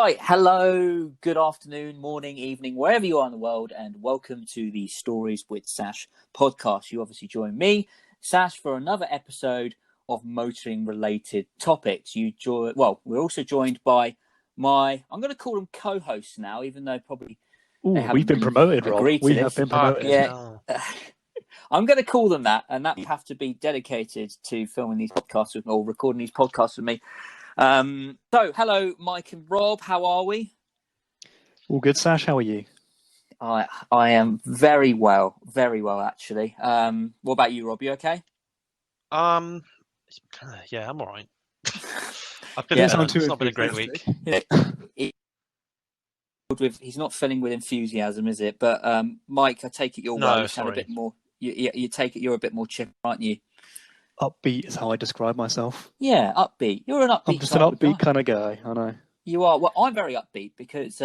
Right, hello, good afternoon, morning, evening, wherever you are in the world, and welcome to the Stories with Sash podcast. You obviously join me, Sash, for another episode of motoring-related topics. We're also joined by I'm going to call them co-hosts now, even though probably Ooh, they haven't we've been really promoted, Rob. agreed to We this. have been promoted. Yeah. I'm going to call them that, and that have to be dedicated to filming these podcasts with me, or recording these podcasts with me. So, hello, Mike and Rob. How are we? All good, Sash. How are you? I am very well actually. What about you, Rob? You okay? Yeah, I'm all right. I've been. Yeah. It's not been a great week. He's not filling with enthusiasm, is it? But Mike, I take it you're well. You sound a bit more. You take it you're a bit more chipper, aren't you? Upbeat is how I describe myself. Yeah, upbeat. You're an upbeat. I'm just an upbeat kind of guy. I know. You are. Well, I'm very upbeat because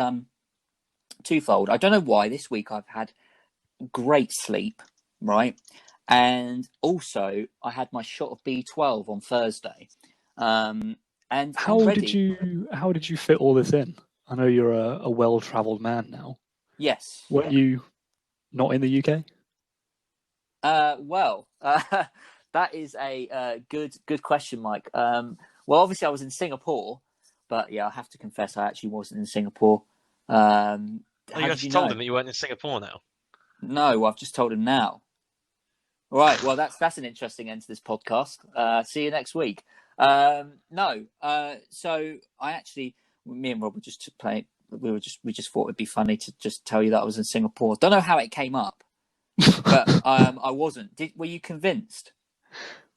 twofold. I don't know why this week I've had great sleep, right? And also I had my shot of B12 on Thursday. And how did you fit all this in? I know you're a well-travelled man now. Yes. Weren't you not in the UK? That is a good question, Mike. Well, obviously I was in Singapore, but yeah, I have to confess I actually wasn't in Singapore. You actually told him that you weren't in Singapore now? No, I've just told him now. Right, well, that's an interesting end to this podcast. See you next week. So I actually, me and Rob were just playing. We just thought it'd be funny to just tell you that I was in Singapore. Don't know how it came up, but I wasn't. Were you convinced?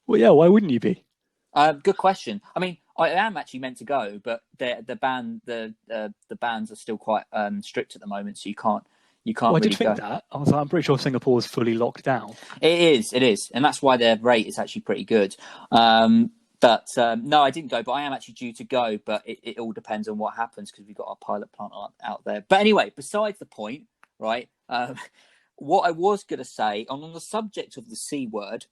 Well, yeah. Why wouldn't you be? Good question. I mean, I am actually meant to go, but the bans are still quite strict at the moment, so you can't. Well, really I did think that. I'm pretty sure Singapore is fully locked down. It is, and that's why their rate is actually pretty good. No, I didn't go, but I am actually due to go. But it all depends on what happens because we've got our pilot plant out there. But anyway, besides the point, right? What I was going to say on the subject of the C word,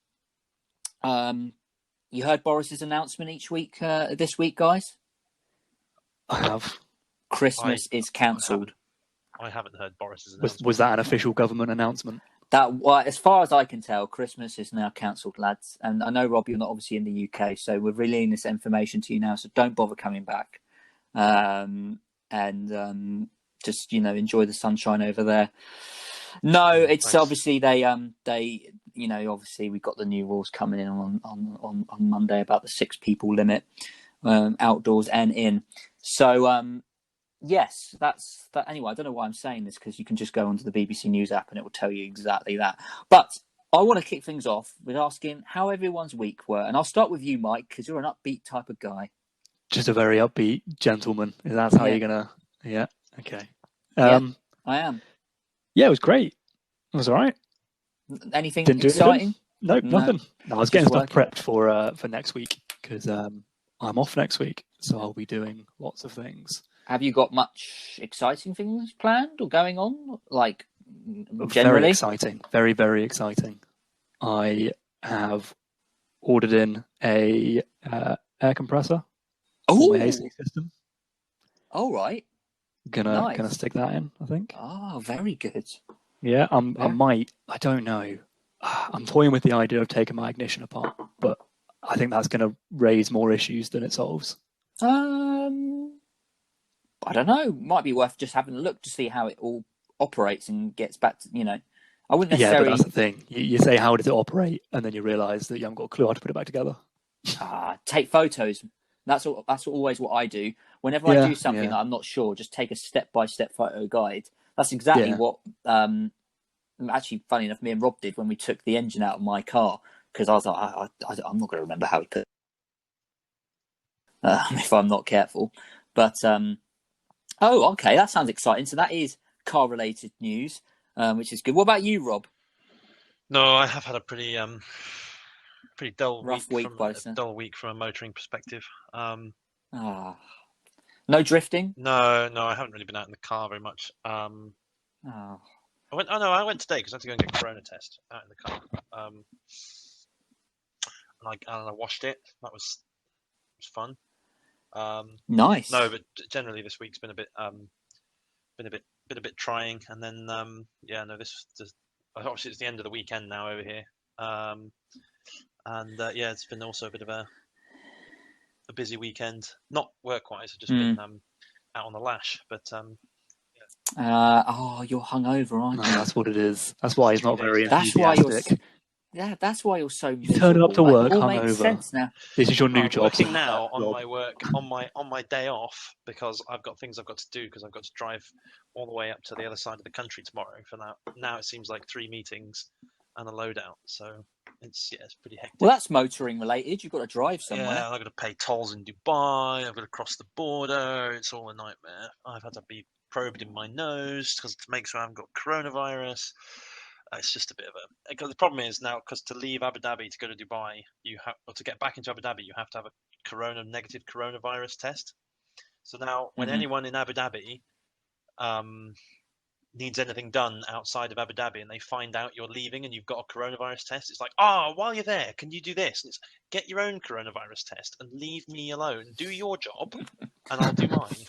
you heard Boris's announcement this week, guys? I have. Christmas is cancelled. I haven't heard Boris's announcement. Was that an official government announcement? As far as I can tell, Christmas is now cancelled, lads. And I know, Rob, you're not obviously in the UK, so we're relaying this information to you now. So don't bother coming back, just enjoy the sunshine over there. No, it's Thanks. Obviously they obviously we've got the new rules coming in on Monday about the 6 people limit, outdoors and in. So yes, that's that. Anyway, I don't know why I'm saying this because you can just go onto the BBC News app and it will tell you exactly that. But I want to kick things off with asking how everyone's week were, and I'll start with you, Mike, because you're an upbeat type of guy. Just a very upbeat gentleman. That's how you're gonna. Yeah. Okay. I am. Yeah, it was great. It was all right. Anything exciting? No, nothing. No, I was getting stuff prepped for next week because I'm off next week, so I'll be doing lots of things. Have you got much exciting things planned or going on? Like generally? Very exciting. Very, very exciting. I have ordered in a air compressor for my AC system. Oh, right. Gonna stick that in, I think. Oh, very good. Yeah, I might. I don't know. I'm toying with the idea of taking my ignition apart, but I think that's going to raise more issues than it solves. I don't know. Might be worth just having a look to see how it all operates and gets back to, I wouldn't necessarily... Yeah, but that's the thing. You say, how does it operate? And then you realise that you haven't got a clue how to put it back together. Take photos. That's always what I do. Whenever I do something that I'm not sure, just take a step-by-step photo guide. That's exactly what... actually, funny enough, me and Rob did when we took the engine out of my car, because I was like, I'm not going to remember how we put it if I'm not careful. But... okay, that sounds exciting. So that is car-related news, which is good. What about you, Rob? No, I have had a pretty dull dull week from a motoring perspective. No drifting? No, I haven't really been out in the car very much. I went today because I had to go and get a corona test out in the car. And I washed it. That was fun. Nice. No, but generally this week's been a bit trying, and then this obviously it's the end of the weekend now over here, and it's been also a bit of a busy weekend, not work-wise. I've just been out on the lash, but you're hungover, aren't you? That's what it is. That's why he's not very enthusiastic. That's why you're so miserable. You turn up to work all hungover. Makes sense now. This is your new job. Working now on my work on my day off, because I've got things I've got to do, because I've got to drive all the way up to the other side of the country tomorrow. For now it seems like 3 meetings and a loadout, so it's pretty hectic. Well, that's motoring related. You've got to drive somewhere. Yeah, I've got to pay tolls in Dubai. I've got to cross the border. It's all a nightmare. I've had to be probed in my nose to make sure I haven't got coronavirus. It's just a bit of a. Because the problem is now, because to leave Abu Dhabi to go to Dubai, or to get back into Abu Dhabi, you have to have a negative coronavirus test. So now, when anyone in Abu Dhabi needs anything done outside of Abu Dhabi, and they find out you're leaving and you've got a coronavirus test, it's like, while you're there, can you do this? And it's, get your own coronavirus test and leave me alone. Do your job, and I'll do mine.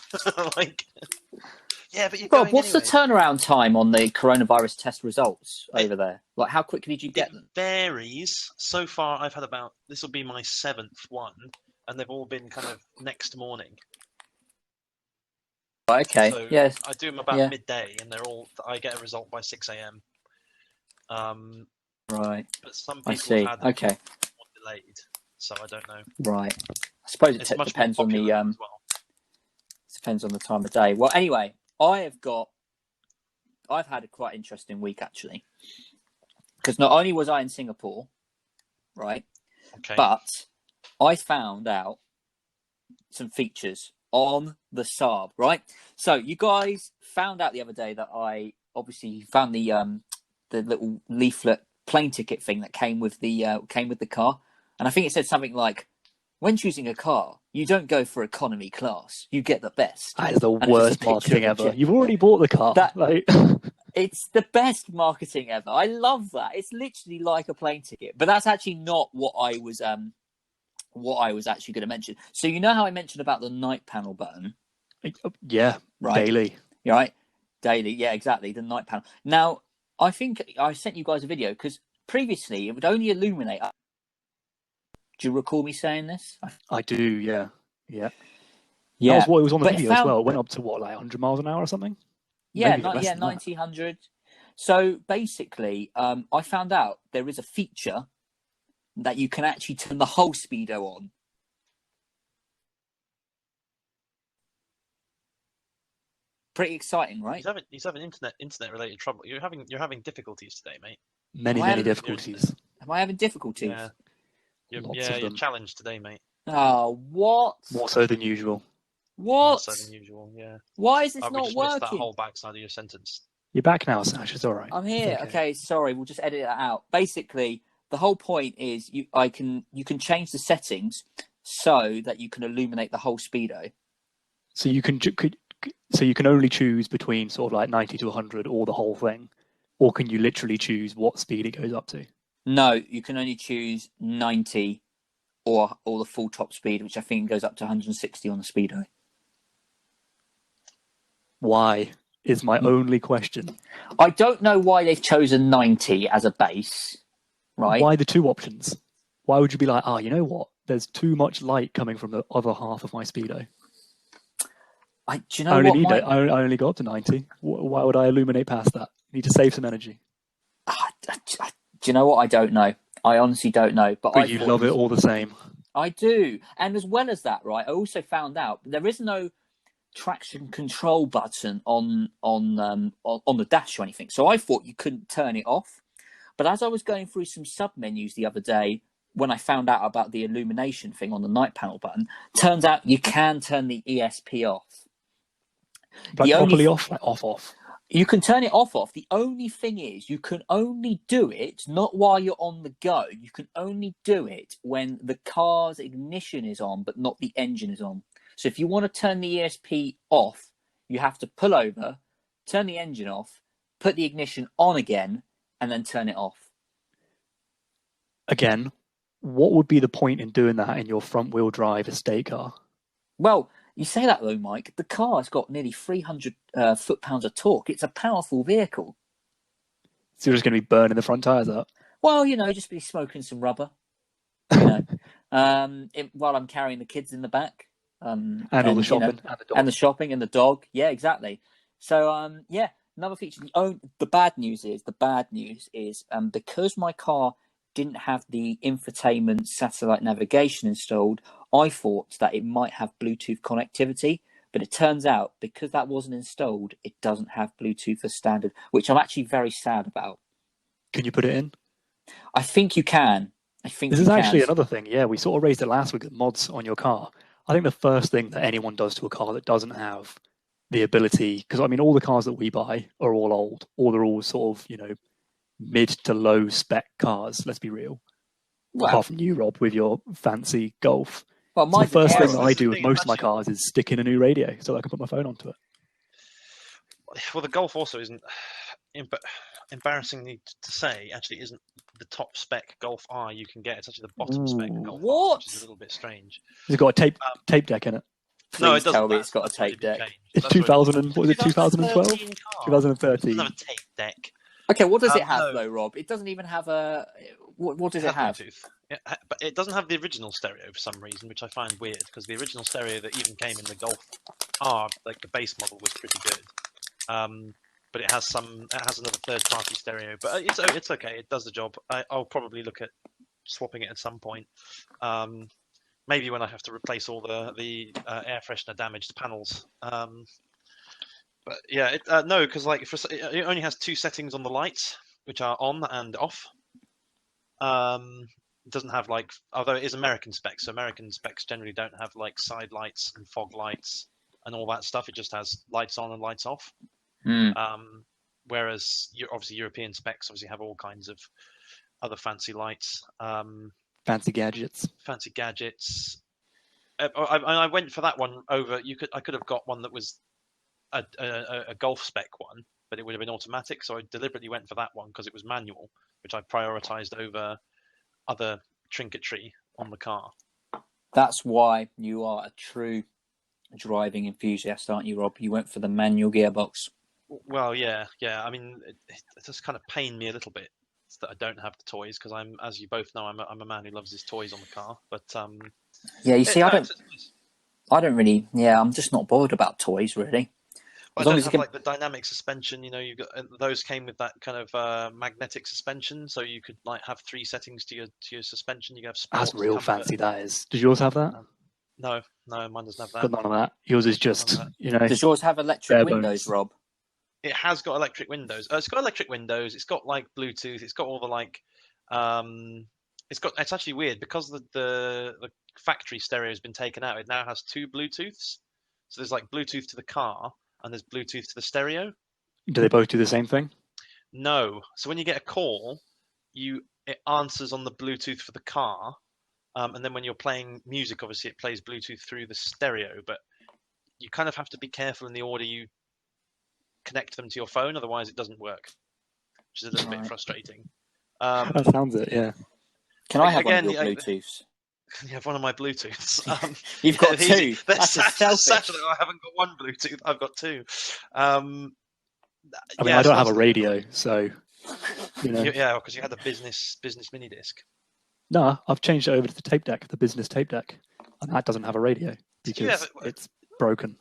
Yeah, but you're Rob, what's anyway. the turnaround time on the coronavirus test results over there? Like, how quickly did you get them? It varies. So far, I've had this will be my 7th one, and they've all been kind of next morning. Okay. So yes. I do them about midday, and I get a result by 6 a.m. Right. But some people have had them delayed, so I don't know. Right. I suppose it depends on the depends on the time of day. Well, anyway, I've had a quite interesting week actually, because not only was I in Singapore, right, but I found out some features on the Saab, right? So you guys found out the other day that I obviously found the little leaflet plane ticket thing that came with the car, and I think it said something like, when choosing a car, you don't go for economy class, you get the best. That is the worst marketing ever. You've already bought the car. It's the best marketing ever. I love that. It's literally like a plane ticket, but that's actually not what I was actually going to mention. So you know how I mentioned about the night panel button? Yeah, right. Daily. You're right. Daily. Yeah, exactly. The night panel. Now, I think I sent you guys a video because previously it would only illuminate. Do you recall me saying this? I do. Yeah. That was what it was on the video as well. It went up to what, like 100 miles an hour or something? Yeah, 90, 100. So basically, I found out there is a feature that you can actually turn the whole speedo on. Pretty exciting, right? He's having internet related trouble. You're having difficulties today, mate. Many difficulties. Am I having difficulties? Yeah. You're challenged today, mate. Oh, what? More so than usual. What? More so than usual, yeah. Why is this not working? working? Missed that whole backside of your sentence. You're back now, Sash. It's all right. I'm here. Okay, sorry. We'll just edit that out. Basically, the whole point is you can change the settings so that you can illuminate the whole speedo. So you can only choose between sort of like 90 to 100 or the whole thing, or can you literally choose what speed it goes up to? No, you can only choose 90 or the full top speed, which I think goes up to 160 on the speedo. Why is my only question. I don't know why they've chosen 90 as a base, right? Why the two options? Why would you be like, you know what? There's too much light coming from the other half of my speedo. I only go up to 90. Why would I illuminate past that? Need to save some energy. Do you know what? I don't know. I honestly don't know. But you love it all the same. I do. And as well as that, right, I also found out there is no traction control button on the dash or anything. So I thought you couldn't turn it off. But as I was going through some sub menus the other day, when I found out about the illumination thing on the night panel button, turns out you can turn the ESP off. Like properly off, like off. You can turn it off. The only thing is you can only do it, not while you're on the go. You can only do it when the car's ignition is on, but not the engine is on. So if you want to turn the ESP off, you have to pull over, turn the engine off, put the ignition on again, and then turn it off. Again, what would be the point in doing that in your front-wheel drive estate car? Well, you say that though, Mike. The car's got nearly 300 foot-pounds of torque. It's a powerful vehicle. So you're just going to be burning the front tyres up? Well, just be smoking some rubber, while I'm carrying the kids in the back. And all the shopping. And the shopping and the dog. Yeah, exactly. So, another feature. The bad news is because my car didn't have the infotainment satellite navigation installed, I thought that it might have Bluetooth connectivity, but it turns out because that wasn't installed, it doesn't have Bluetooth as standard, which I'm actually very sad about. Can you put it in? I think you can. This is actually another thing. Yeah, we sort of raised it last week, the mods on your car. I think the first thing that anyone does to a car that doesn't have the ability, because I mean, all the cars that we buy are all old, or they're all sort of, mid to low spec cars. Let's be real. Well, apart from you, Rob, with your fancy Golf. Well, so the first thing that I do with most of my cars is stick in a new radio so I can put my phone onto it. Well, the Golf also isn't, embarrassingly to say, actually isn't the top spec Golf R you can get. It's actually the bottom spec Golf R, which is a little bit strange. Has it got a tape deck in it? No, it doesn't. Tell me it's got a tape deck. It's 2012? 2013? It doesn't have a tape deck. Okay, what does it have though, Rob? It doesn't even have a. What does it have? Bluetooth. But it doesn't have the original stereo for some reason, which I find weird because the original stereo that even came in the Golf R, like the base model, was pretty good. But it has another third-party stereo. But it's okay. It does the job. I'll probably look at swapping it at some point. Maybe when I have to replace all the air freshener damaged panels. But yeah, no, because it only has two settings on the lights, which are on and off. It doesn't have although it is American specs, so American specs generally don't have side lights and fog lights and all that stuff. It just has lights on and lights off. Whereas obviously European specs obviously have all kinds of other fancy lights. Fancy gadgets. I went for that one over. I could have got one that was a Golf spec one, but it would have been automatic. So I deliberately went for that one because it was manual, which I prioritized over other trinketry on the car. That's why you are a true driving enthusiast, aren't you, Rob? You went for the manual gearbox. Well, yeah. I mean, it just kind of pained me a little bit that I don't have the toys because as you both know, I'm a man who loves his toys on the car. But yeah, you see, I don't really. Yeah, I'm just not bothered about toys really. Well, I don't have the dynamic suspension. You've got those came with that kind of magnetic suspension, so you could have three settings to your suspension. You can have sport. That's real comfort. Fancy. That is. Does yours have that? No, mine doesn't have that. Got none of that. Yours is just Does yours have electric windows, Rob? It has got electric windows. It's got electric windows. It's got Bluetooth. It's got all the It's actually weird because the factory stereo has been taken out. It now has two Bluetooths. So there's Bluetooth to the car and there's Bluetooth to the stereo. Do they both do the same thing? No. So when you get a call, it answers on the Bluetooth for the car, and then when you're playing music, obviously it plays Bluetooth through the stereo. But you kind of have to be careful in the order you connect them to your phone, otherwise it doesn't work, which is a little bit frustrating. That sounds it, yeah. Can I have one of your Bluetooths? You have one of my Bluetooths. You've got two. That's selfish. I haven't got one Bluetooth. I've got two. I mean, I don't have a radio, so Yeah, because you had the business mini disc. No, I've changed it over to the tape deck, the business tape deck, and that doesn't have a radio because it's broken.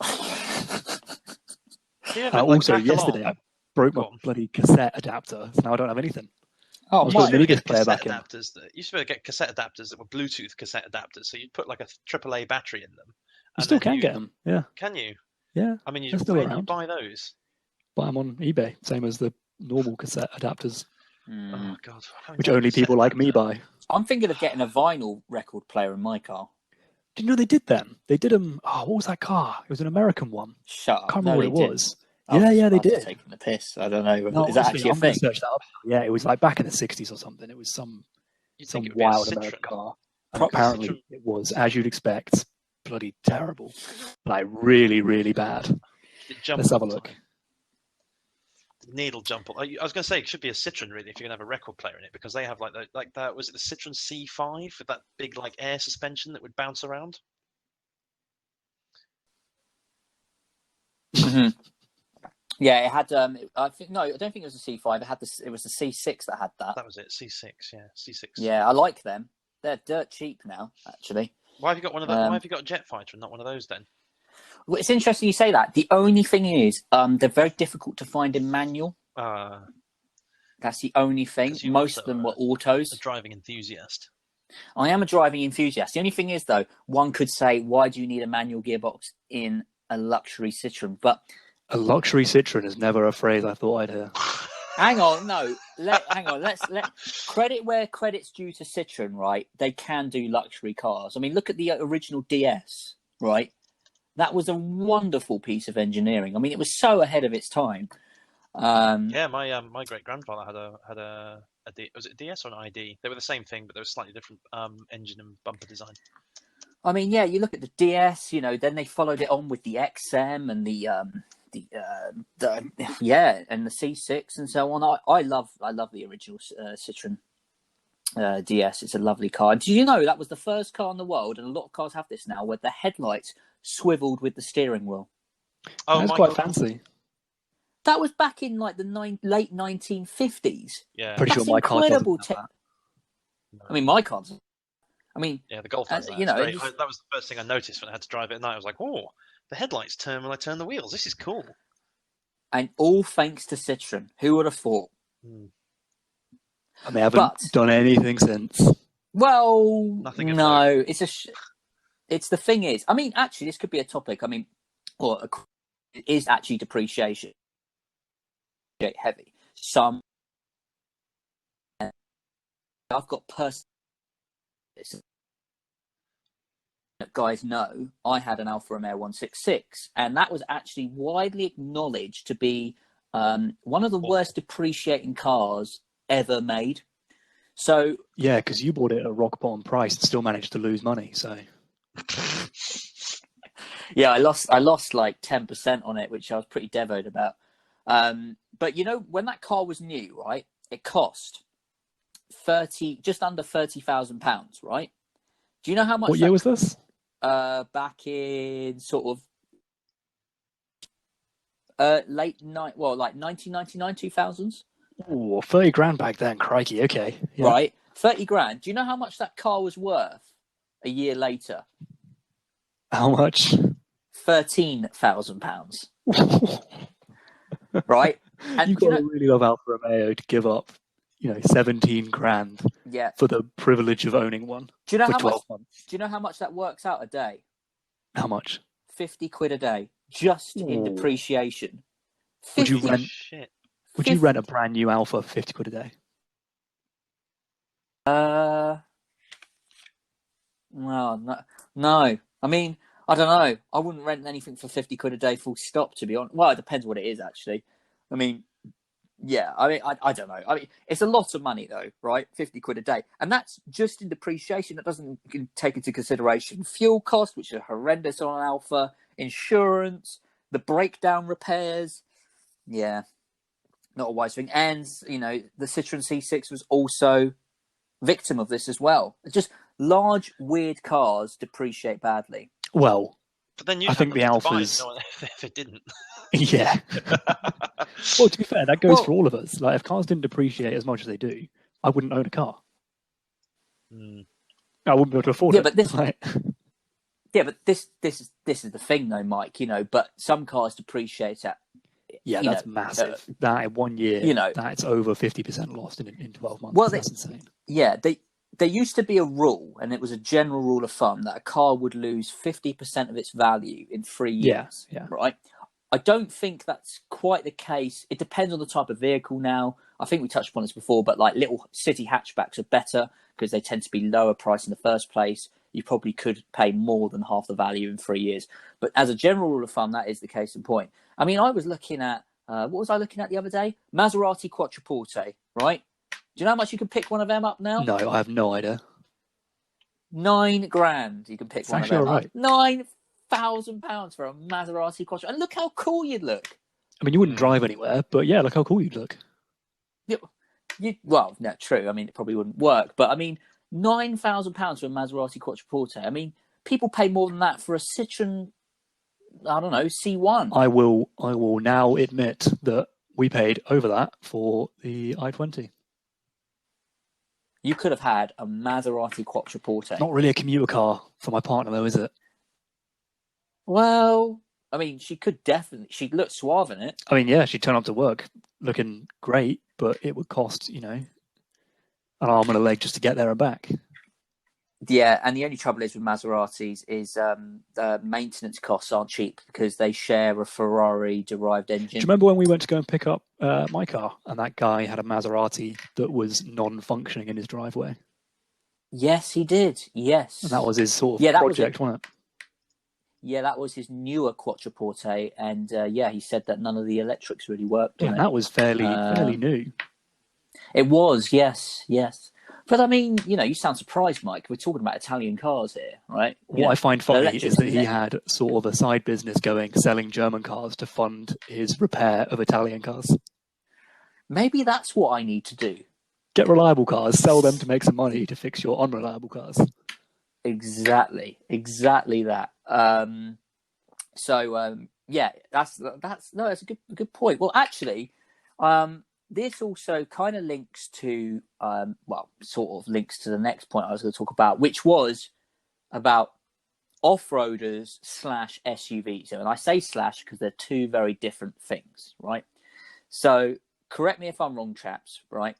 Also, yesterday I broke my bloody cassette adapter, so now I don't have anything. Oh, you used to get cassette adapters. You used to get cassette adapters that were Bluetooth cassette adapters, so you'd put a AAA battery in them. You still can get them, yeah. Can you? Yeah. I mean, where do you buy those? Buy them on eBay, same as the normal cassette adapters. Oh God! Which only people like me buy. I'm thinking of getting a vinyl record player in my car. Did you know they did them? They did them. Oh, what was that car? It was an American one. Shut up. I can't remember what it was. Yeah, they did. Taking the piss. I don't know. No, is that actually a thing? Search that up. Yeah, it was back in the 60s or something. It was some wild American car. And apparently it was, as you'd expect, bloody terrible. Really, really bad. Let's have a look. Needle jump. I was going to say it should be a Citroen really if you're going to have a record player in it because they have that. Was it the Citroen C5 with that big air suspension that would bounce around? Mhm. Yeah, it had. I think no, I don't think it was a C5. It had this. It was the C6 that had that. That was it. C6. Yeah, C6. Yeah, I like them. They're dirt cheap now, actually. Why have you got one of why have you got a jet fighter and not one of those then? Well, it's interesting you say that. The only thing is, they're very difficult to find in manual. That's the only thing. Most of them were autos. A driving enthusiast. I am a driving enthusiast. The only thing is, though, one could say, why do you need a manual gearbox in a luxury Citroen? But a luxury Citroen is never a phrase I thought I'd hear. Hang on, no. Hang on. Let's credit where credit's due to Citroen, right? They can do luxury cars. I mean, look at the original DS, right? That was a wonderful piece of engineering. I mean, it was so ahead of its time. Yeah, my great grandfather had a was it a DS or an ID? They were the same thing, but they were slightly different engine and bumper design. I mean, yeah, you look at the DS. You know, then they followed it on with the XM and the and the C6 and so on. I love the original Citroen DS. It's a lovely car. Did you know that was the first car in the world, and a lot of cars have this now, where the headlights swiveled with the steering wheel? Oh, that's quite fancy. That was back in like the late 1950s. Yeah, pretty sure my car doesn't have that. No. I mean, my car's. I mean, yeah, the Golf has that. You know, that was the first thing I noticed when I had to drive it at night. I was like, oh, the headlights turn when I turn the wheels. This is cool. And all thanks to Citroen. Who would have thought? And they haven't done anything since. Well, nothing. No, it's the thing is. I mean, actually, this could be a topic. I mean, it is actually depreciation. Heavy. Some. I've got guys know I had an Alfa Romeo 166, and that was actually widely acknowledged to be one of the worst depreciating cars ever made. So yeah, because you bought it at a rock bottom price and still managed to lose money. So yeah, I lost like 10% on it, which I was pretty devoted about. But you know, when that car was new, right, it cost just under £30,000, right? Do you know how much? What year was this? Back in sort of late night, well, like 1999, 2000s. Oh, 30 grand back then, crikey. Okay, yeah. Right, 30 grand. Do you know how much that car was worth a year later? How much? £13,000. Right, and you've got to really love Alfa Romeo to give up, 17 grand. Yeah. For the privilege of owning one. Do you know for how 12 much? Months. Do you know how much that works out a day? How much? £50 a day, just in depreciation. Would you rent a brand new Alfa for £50 a day? Well, no. I mean, I don't know. I wouldn't rent anything for £50 a day, full stop. To be honest, well, it depends what it is actually. I mean, yeah. I mean, I don't know. I mean, it's a lot of money though, right? £50 a day, and that's just in depreciation. That doesn't take into consideration fuel costs, which are horrendous on an Alfa, insurance, the breakdown repairs. Yeah, not a wise thing. And the Citroen C6 was also victim of this as well. Just large, weird cars depreciate badly. Well, but then I think the Alphas. If it didn't. Yeah. Well, to be fair, that goes for all of us. Like, if cars didn't depreciate as much as they do, I wouldn't own a car. I wouldn't be able to afford it. But this, but this is the thing, though, Mike. But some cars depreciate at. Yeah, that's massive. That in 1 year, that's over 50% lost in 12 months. Well, that's insane. Yeah, there used to be a rule, and it was a general rule of thumb, that a car would lose 50% of its value in 3 years. Yeah. Right? I don't think that's quite the case. It depends on the type of vehicle now. I think we touched upon this before, but like little city hatchbacks are better because they tend to be lower price in the first place. You probably could pay more than half the value in 3 years. But as a general rule of thumb, that is the case in point. I mean, I was looking at, what was I looking at the other day? Maserati Quattroporte, right? Do you know how much you can pick one of them up now? No, I have no idea. £9,000 you can pick one of them right. up. £9,000 for a Maserati Quattro. And look how cool you'd look. I mean, you wouldn't drive anywhere, but yeah, look how cool you'd look. Well, no, true. I mean, it probably wouldn't work. But I mean, £9,000 for a Maserati Quattroporte. I mean, people pay more than that for a Citroen I don't know, C1. I will now admit that we paid over that for the i20. You could have had a Maserati Quattroporte. Not really a commuter car for my partner, though, is it? Well, I mean, she'd look suave in it. I mean, yeah, she'd turn up to work looking great, but it would cost, an arm and a leg just to get there and back. Yeah, and the only trouble is with Maseratis is the maintenance costs aren't cheap because they share a Ferrari-derived engine. Do you remember when we went to go and pick up my car and that guy had a Maserati that was non-functioning in his driveway? Yes, he did. Yes. And that was his sort of project, wasn't it? Yeah, that was his newer Quattroporte, and he said that none of the electrics really worked. Yeah, that was fairly new. It was, yes. But I mean, you sound surprised, Mike. We're talking about Italian cars here, right? What I find funny is that he had sort of a side business going, selling German cars to fund his repair of Italian cars. Maybe that's what I need to do. Get reliable cars, sell them to make some money to fix your unreliable cars. Exactly that. That's a good point. Well, actually, this also kind of links to sort of links to the next point I was going to talk about, which was about off-roaders / SUVs. And I say slash because they're two very different things, right? So correct me if I'm wrong, chaps, right?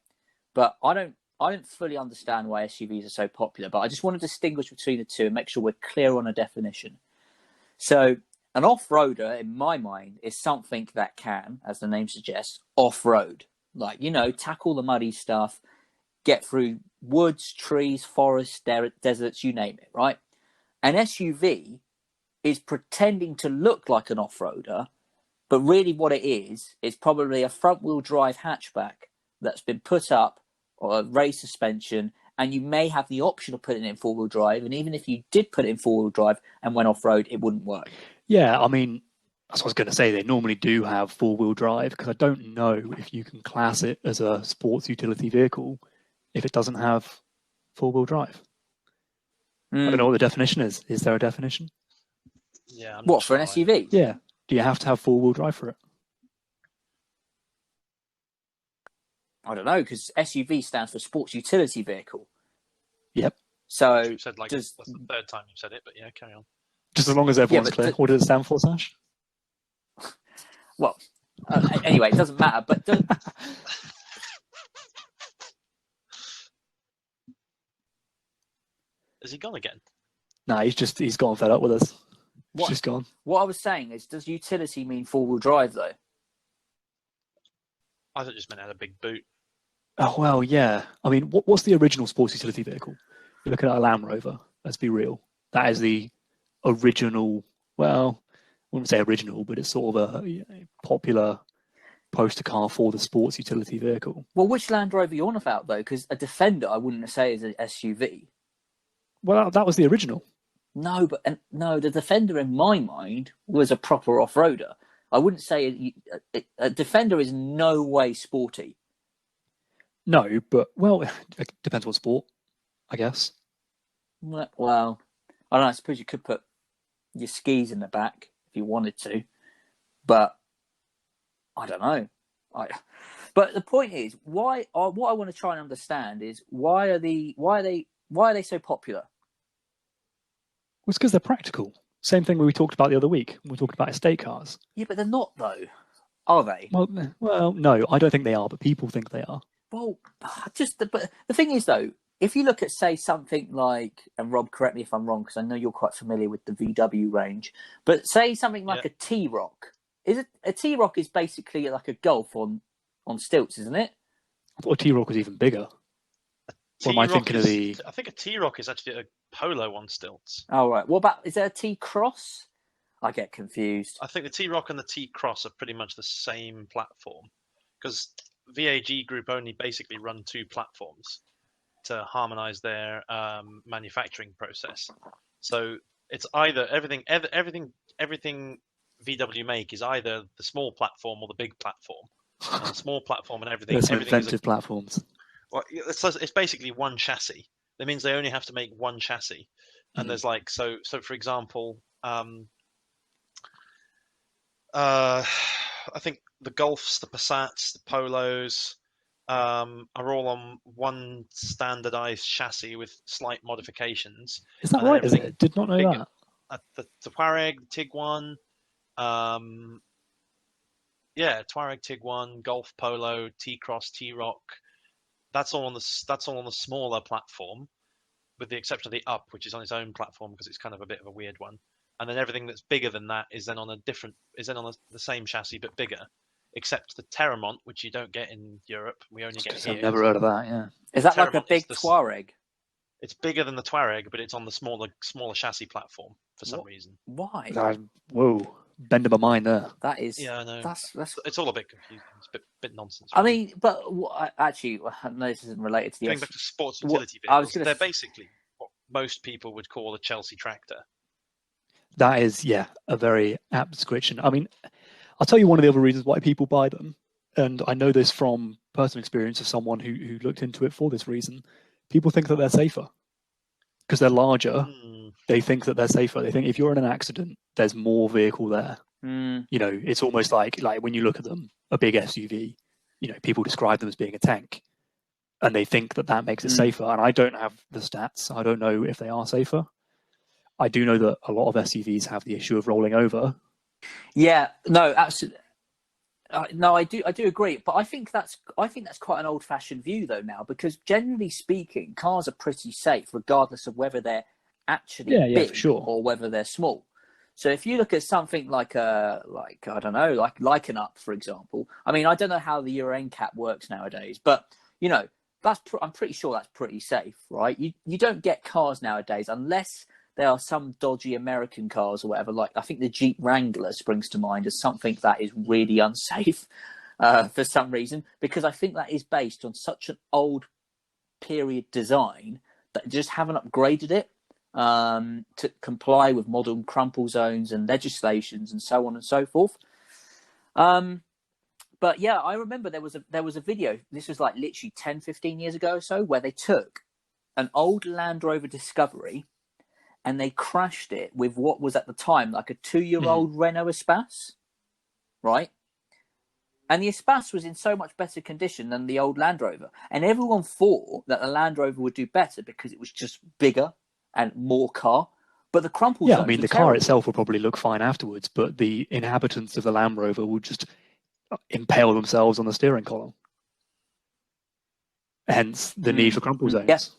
But I don't fully understand why SUVs are so popular, but I just want to distinguish between the two and make sure we're clear on a definition. So an off-roader, in my mind, is something that can, as the name suggests, off-road. Like, tackle the muddy stuff, get through woods, trees, forests, deserts, you name it, right? An SUV is pretending to look like an off-roader, but really what it is probably a front-wheel drive hatchback that's been put up or a raised suspension, and you may have the option of putting it in four-wheel drive, and even if you did put it in four-wheel drive and went off-road, it wouldn't work. Yeah, I mean, that's what I was going to say. They normally do have four-wheel drive, because I don't know if you can class it as a sports utility vehicle if it doesn't have four-wheel drive. I don't know what the definition is. Is there a definition? Yeah. What, for an SUV? Yeah. Do you have to have four-wheel drive for it? I don't know, because SUV stands for sports utility vehicle. Yep. So you said that's the third time you've said it, but yeah, carry on. Just as long as everyone's clear. What does it stand for, Sash? Well, anyway, it doesn't matter. But Has he gone again? No, he's gone fed up with us. He's just gone. What I was saying is, does utility mean four-wheel drive, though? I thought it just meant it had a big boot. Oh, well, yeah. I mean, what's the original sports utility vehicle? You're looking at a Land Rover. Let's be real. That is the original, well, I wouldn't say original, but it's sort of a popular poster car for the sports utility vehicle. Well, which Land Rover are you on about, though? Because a Defender, I wouldn't say is an SUV. Well, that was the original. No, the Defender in my mind was a proper off-roader. I wouldn't say a Defender is no way sporty. No, but, well, it depends what sport, I guess. Well, I don't know. I suppose you could put your skis in the back if you wanted to, but I don't know. But the point is, what I want to try and understand is why are they so popular? Well, it's because they're practical. Same thing we talked about the other week. We talked about estate cars. Yeah, but they're not, though. Are they? Well, no, I don't think they are, but people think they are. Well, but the thing is, though, if you look at, say, something like, and Rob, correct me if I'm wrong, because I know you're quite familiar with the VW range, but say something like a T-Roc. A T-Roc is basically like a Golf on stilts, isn't it? I thought a T-Roc was even bigger. What am I thinking of the... I think a T-Roc is actually a Polo on stilts. Oh, right. What about, is there a T-Cross? I get confused. I think the T-Roc and the T-Cross are pretty much the same platform, because VAG Group only basically run two platforms to harmonize their manufacturing process. So it's either everything VW make is either the small platform or the big platform. And the small platform and everything. There's some inventive platforms. Well, it's basically one chassis. That means they only have to make one chassis. And there's like so for example, I think the Golfs, the Passats, the Polos are all on one standardized chassis with slight modifications. Is that And then right? Is everything it? Did not know bigger. that. The Touareg, Tiguan, Touareg, Tiguan, Golf, Polo, T-Cross, T-Rock. That's all on the smaller platform, with the exception of the Up, which is on its own platform because it's kind of a bit of a weird one. And then everything that's bigger than that is then on the same chassis but bigger, except the Terramont, which you don't get in Europe. We only get here. I've never heard of that. Yeah. Is that like a big Touareg? It's bigger than the Touareg, but it's on the smaller chassis platform for some reason. Why? Whoa, bending my mind there. That is. Yeah, I know. That's. It's all a bit confusing. It's a bit nonsense. Really. I mean, but actually, no, this isn't related to the. Going back to sports utility vehicles, they're basically what most people would call a Chelsea tractor. That is, a very apt description. I mean, I'll tell you one of the other reasons why people buy them, and I know this from personal experience of someone who looked into it for this reason. People think that they're safer because they're larger. They think that they're safer. They think if you're in an accident, there's more vehicle there. It's almost like when you look at them, a big SUV, people describe them as being a tank, and they think that makes it safer. And I don't have the stats. I don't know if they are safer. I do know that a lot of SUVs have the issue of rolling over. Yeah, no, absolutely. No, I do agree, but I think that's quite an old-fashioned view though now, because generally speaking, cars are pretty safe regardless of whether they're actually big or whether they're small. So if you look at something like an Up, for example, I mean, I don't know how the Euro NCAP works nowadays, but I'm pretty sure that's pretty safe, right? You don't get cars nowadays unless there are some dodgy American cars or whatever. Like I think the Jeep Wrangler springs to mind as something that is really unsafe for some reason, because I think that is based on such an old period design that just haven't upgraded it to comply with modern crumple zones and legislations and so on and so forth. But yeah, I remember there was a video. This was like literally 10, 15 years ago or so, where they took an old Land Rover Discovery and they crashed it with what was at the time like a 2-year-old Renault Espace, right? And the Espace was in so much better condition than the old Land Rover. And everyone thought that the Land Rover would do better because it was just bigger and more car. But the crumple zones, I mean, the car itself will probably look fine afterwards, but the inhabitants of the Land Rover would just impale themselves on the steering column. Hence the need for crumple zones. Yes,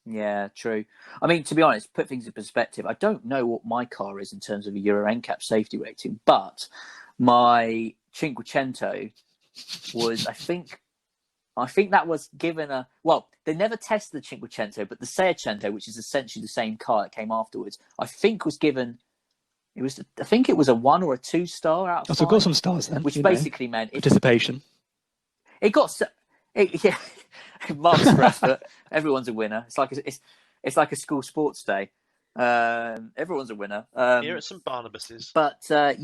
yeah, true. I mean, to be honest, put things in perspective, I don't know what my car is in terms of a Euro NCAP safety rating, but my Cinquecento was, I think that was given they never tested the Cinquecento, but the Seicento, which is essentially the same car that came afterwards, I think was given, it was a 1 or a 2 star out of 5. So it got some stars then. Which basically meant participation. Mark's stressed, but everyone's a winner. It's like a school sports day. Everyone's a winner. Here at St Barnabas's. But so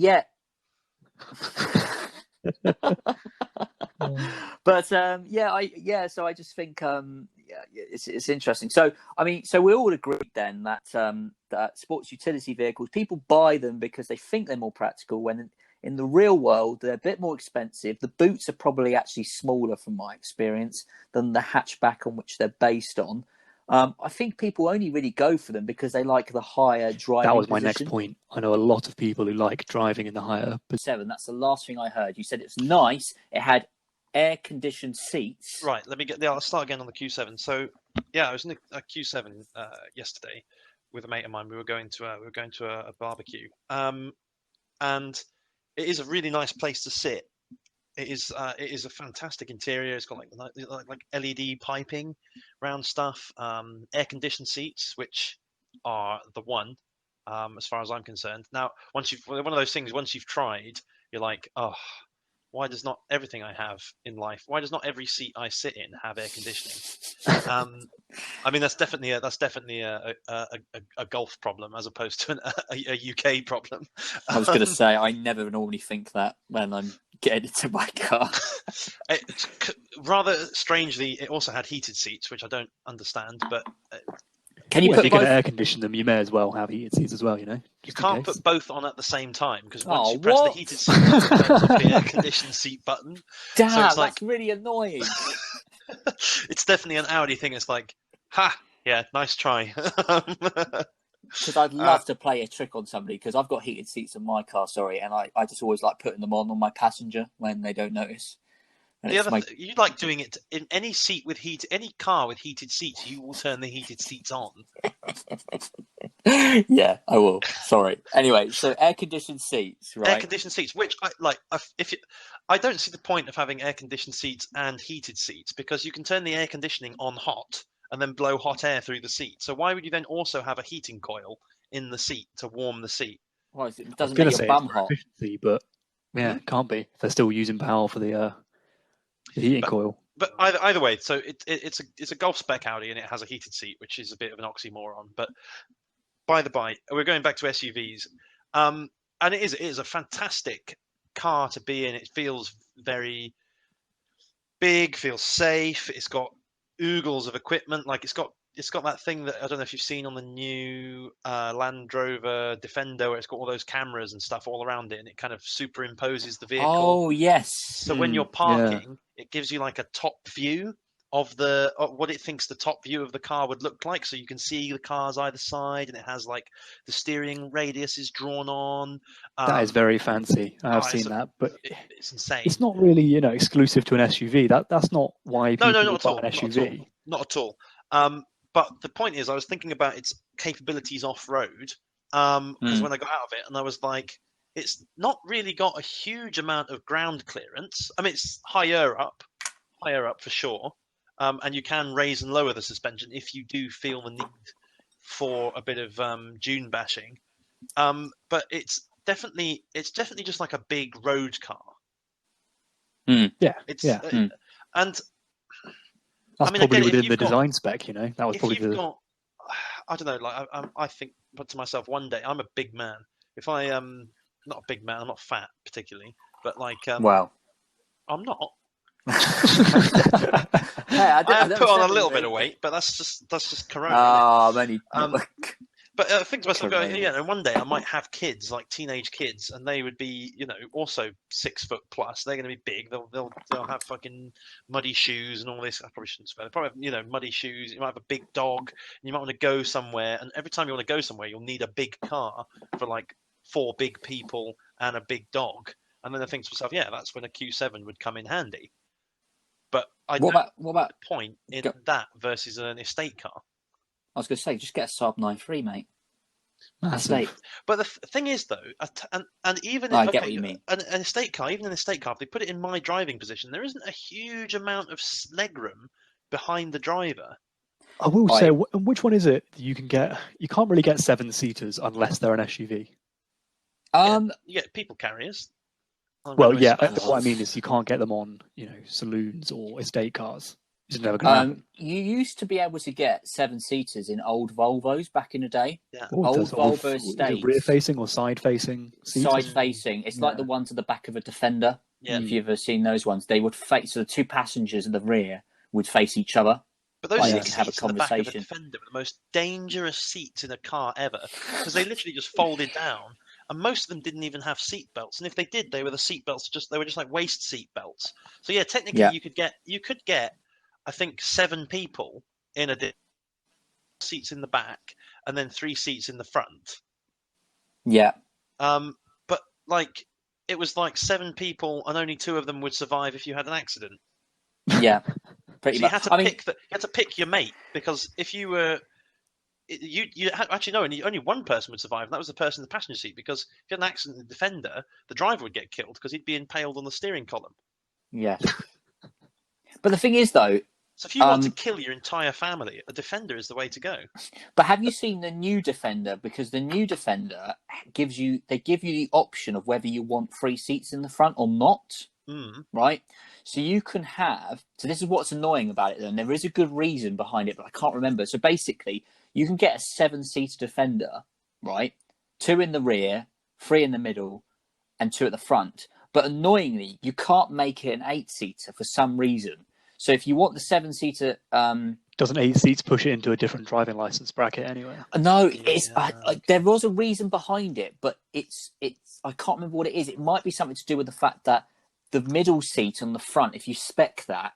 I just think it's interesting. So I mean, so we all agreed then that sports utility vehicles, people buy them because they think they're more practical, when in the real world they're a bit more expensive. The boots are probably actually smaller, from my experience, than the hatchback on which they're based on. I think people only really go for them because they like the higher driving. That was my next point. I know a lot of people who like driving in the higher. 7. That's the last thing I heard. You said it's nice. It had air-conditioned seats. Right. I'll start again on the Q7. So yeah, I was in a Q7 yesterday with a mate of mine. We were going to a barbecue, and it is a really nice place to sit. It is a fantastic interior. It's got like LED piping around stuff, air-conditioned seats, which are the one, as far as I'm concerned. Now, one of those things, once you've tried, you're like, oh, why does not everything I have in life? Why does not every seat I sit in have air conditioning? I mean, that's definitely a Gulf problem as opposed to a UK problem. I was going to say, I never normally think that when I'm getting into my car. Rather strangely, it also had heated seats, which I don't understand. But Can you If put you're going both? to air condition them, you may as well have heated seats as well. You Just can't in case. put both on at the same time because once Oh, you press the what? heated seat button, it turns off the air conditioned seat button. Damn, So it's like that's really annoying. it's definitely an Audi thing. It's like, yeah, nice try. Because I'd love to play a trick on somebody because I've got heated seats in my car, and I just always like putting them on my passenger when they don't notice. And The other you like doing it in any any car with heated seats. You will turn the heated seats on. Yeah, I will. Sorry. Anyway, so air conditioned seats, right? Air conditioned seats, which I like. I don't see the point of having air conditioned seats and heated seats because you can turn the air conditioning on hot and then blow hot air through the seat. So why would you then also have a heating coil in the seat to warm the seat? Well, it doesn't make your bum hot. Efficiency, but yeah, it can't be. They're still using power for the heating coil. But either way, so it's a Golf spec Audi and it has a heated seat, which is a bit of an oxymoron. But by the by, we're going back to SUVs, and it is a fantastic car to be in. It feels very big, feels safe. It's got oogles of equipment, like it's got that thing that I don't know if you've seen on the new Land Rover Defender, where it's got all those cameras and stuff all around it, and it kind of superimposes the vehicle. Oh yes. So when you're parking, it gives you like a top view of what it thinks the top view of the car would look like. So you can see the cars either side, and it has like the steering radius is drawn on. That is very fancy. I've seen that, but it's insane. It's not really, exclusive to an SUV. That's not why people buy an SUV. Not at all. But the point is, I was thinking about its capabilities off-road because when I got out of it, and I was like, it's not really got a huge amount of ground clearance. I mean, it's higher up for sure, and you can raise and lower the suspension if you do feel the need for a bit of dune bashing. But it's definitely just like a big road car. Yeah, and that's probably within the design spec. That was probably I don't know. Like I think, but to myself, one day I'm a big man. If I not a big man, I'm not fat particularly, but like wow, I'm not. Hey, I put on a little bit of weight, but that's just Corona. I'm only. But I think to myself, and one day I might have kids, like teenage kids, and they would be, also 6 foot plus. They're going to be big. They'll have fucking muddy shoes and all this. I probably shouldn't swear. They probably have, muddy shoes. You might have a big dog. And you might want to go somewhere, and every time you want to go somewhere, you'll need a big car for like 4 big people and a big dog. And then I think to myself, yeah, that's when a Q7 would come in handy. But what about the point in that versus an estate car? I was going to say, just get a Saab 9.3, mate. Massive. But the thing is, though, and even I get what you mean. An estate car, even an estate car, if they put it in my driving position, there isn't a huge amount of legroom behind the driver. I will say, which one is it you can get? You can't really get 7-seaters unless they're an SUV. You get people carriers. Well, yeah. What I mean is, you can't get them on, saloons or estate cars. It's never going to happen. You used to be able to get 7-seaters in old Volvos back in the day. Yeah. Old Volvo estates. Rear-facing or side-facing? Side-facing. It's like the ones at the back of a Defender. Yeah. If you've ever seen those ones, they would face. So the 2 passengers in the rear would face each other. But those seats have a conversation. in the back of a Defender were the most dangerous seats in a car ever because they literally just folded down. And most of them didn't even have seat belts, and if they did, they were the seat belts. They were just like waist seat belts. So yeah, technically, you could get, I think, 7 people in seats in the back, and then 3 seats in the front. Yeah. But like, it was like 7 people, and only 2 of them would survive if you had an accident. Yeah, pretty much. You had to pick your mate because if you were. You actually no, only one person would survive, and that was the person in the passenger seat. Because if you had an accident in the Defender, the driver would get killed because he'd be impaled on the steering column. Yeah. But the thing is, though, so if you want to kill your entire family, a Defender is the way to go. But have you seen the new Defender? Because the new Defender give you the option of whether you want 3 seats in the front or not. Right? So you can have. So this is what's annoying about it, though, and there is a good reason behind it, but I can't remember. So basically, you can get a 7-seater Defender, right? 2 in the rear, 3 in the middle, and 2 at the front. But annoyingly, you can't make it an 8-seater for some reason. So if you want the 7-seater Doesn't 8 seats push it into a different driving license bracket anyway? No, it's there was a reason behind it, but it's I can't remember what it is. It might be something to do with the fact that the middle seat on the front, if you spec that,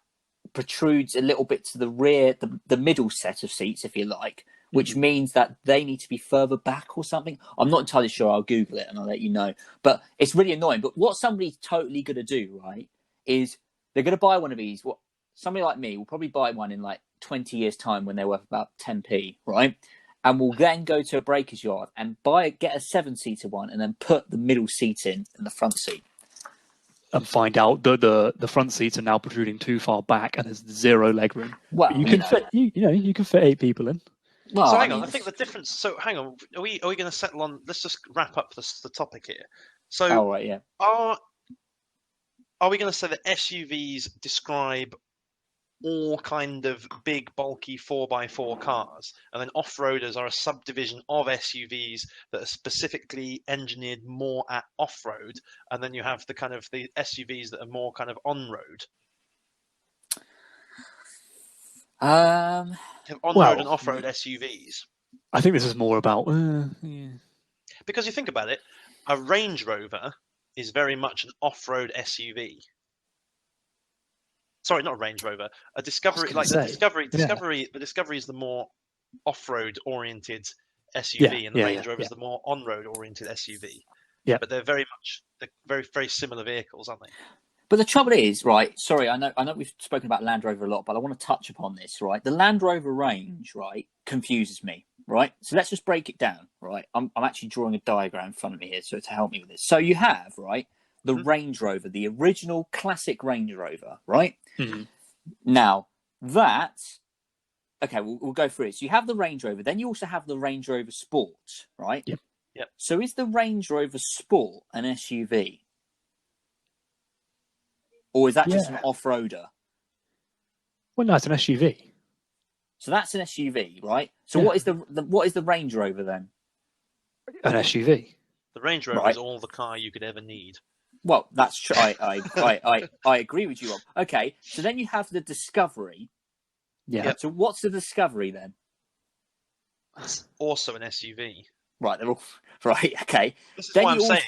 protrudes a little bit to the rear, the middle set of seats, if you like, which means that they need to be further back or something. I'm not entirely sure. I'll Google it and I'll let you know. But it's really annoying. But what somebody's totally going to do, right, is they're going to buy one of these. What somebody like me will probably buy one in like 20 years' time when they're worth about 10p, right? And will then go to a breaker's yard and get a 7-seater one and then put the middle seat in the front seat. And find out that the front seats are now protruding too far back and there's zero legroom. Well, you can fit you can fit 8 people in. Well, so hang on, I think the difference. So hang on, are we going to settle on? Let's just wrap up the topic here. So, right, yeah. Are we going to say that SUVs describe all kind of big, bulky 4x4 cars, and then off-roaders are a subdivision of SUVs that are specifically engineered more at off-road, and then you have the kind of the SUVs that are more kind of on-road? On-road and off-road SUVs. I think this is more about because you think about it, a Range Rover is very much an off-road SUV. Sorry, not a Range Rover. A Discovery, like the Discovery is the more off-road oriented SUV, and the Range Rover is the more on-road oriented SUV. Yeah, but they're very very similar vehicles, aren't they? But the trouble is, right? Sorry, I know we've spoken about Land Rover a lot, but I want to touch upon this, right? The Land Rover range, right, confuses me, right? So let's just break it down, right? I'm actually drawing a diagram in front of me here, so to help me with this. So you have, right, the Range Rover, the original classic Range Rover, right? Mm-hmm. Now that, okay, we'll go through it. So you have the Range Rover, then you also have the Range Rover Sport, right? Yep. So is the Range Rover Sport an SUV? Or is that just an off-roader? Well, no, it's an SUV. So that's an SUV, right? So what is the Range Rover then? An SUV. The Range Rover is all the car you could ever need. Well, that's true. I agree with you, Rob. Okay, so then you have the Discovery. Yeah. Yep. So what's the Discovery then? That's also an SUV. Right, they're all right. Okay. This is why I'm saying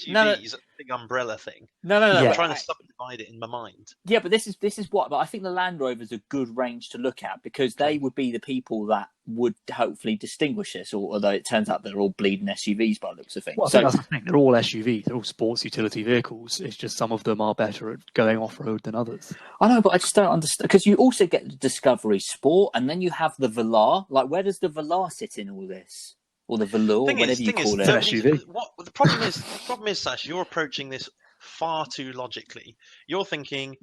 you have SUVs, a big umbrella thing. No. I'm trying to subdivide it in my mind. Yeah, but this is what. But I think the Land Rover is a good range to look at because they would be the people that would hopefully distinguish this. Although it turns out they're all bleeding SUVs by the looks of things. Well, I think that's the thing. They're all SUVs. They're all sports utility vehicles. It's just some of them are better at going off road than others. I know, but I just don't understand because you also get the Discovery Sport, and then you have the Velar. Like, where does the Velar sit in all this? Or the velour, whatever you call it. SUV. The problem is, Sash, you're approaching this far too logically. You're thinking,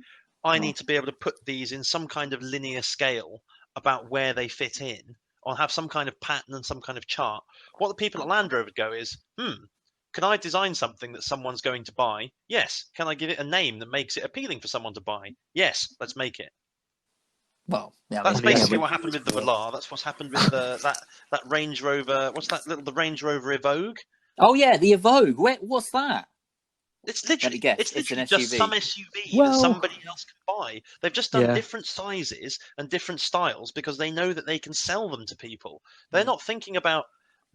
I need to be able to put these in some kind of linear scale about where they fit in, or have some kind of pattern and some kind of chart. What the people at Land Rover go is, can I design something that someone's going to buy? Yes. Can I give it a name that makes it appealing for someone to buy? Yes. Let's make it. Well, yeah, that's basically what happened with the Velar. That's what's happened with that Range Rover. What's that the Range Rover Evoque? Oh yeah, the Evoque. What's that? It's literally just some SUV that somebody else can buy. They've just done different sizes and different styles because they know that they can sell them to people. They're not thinking about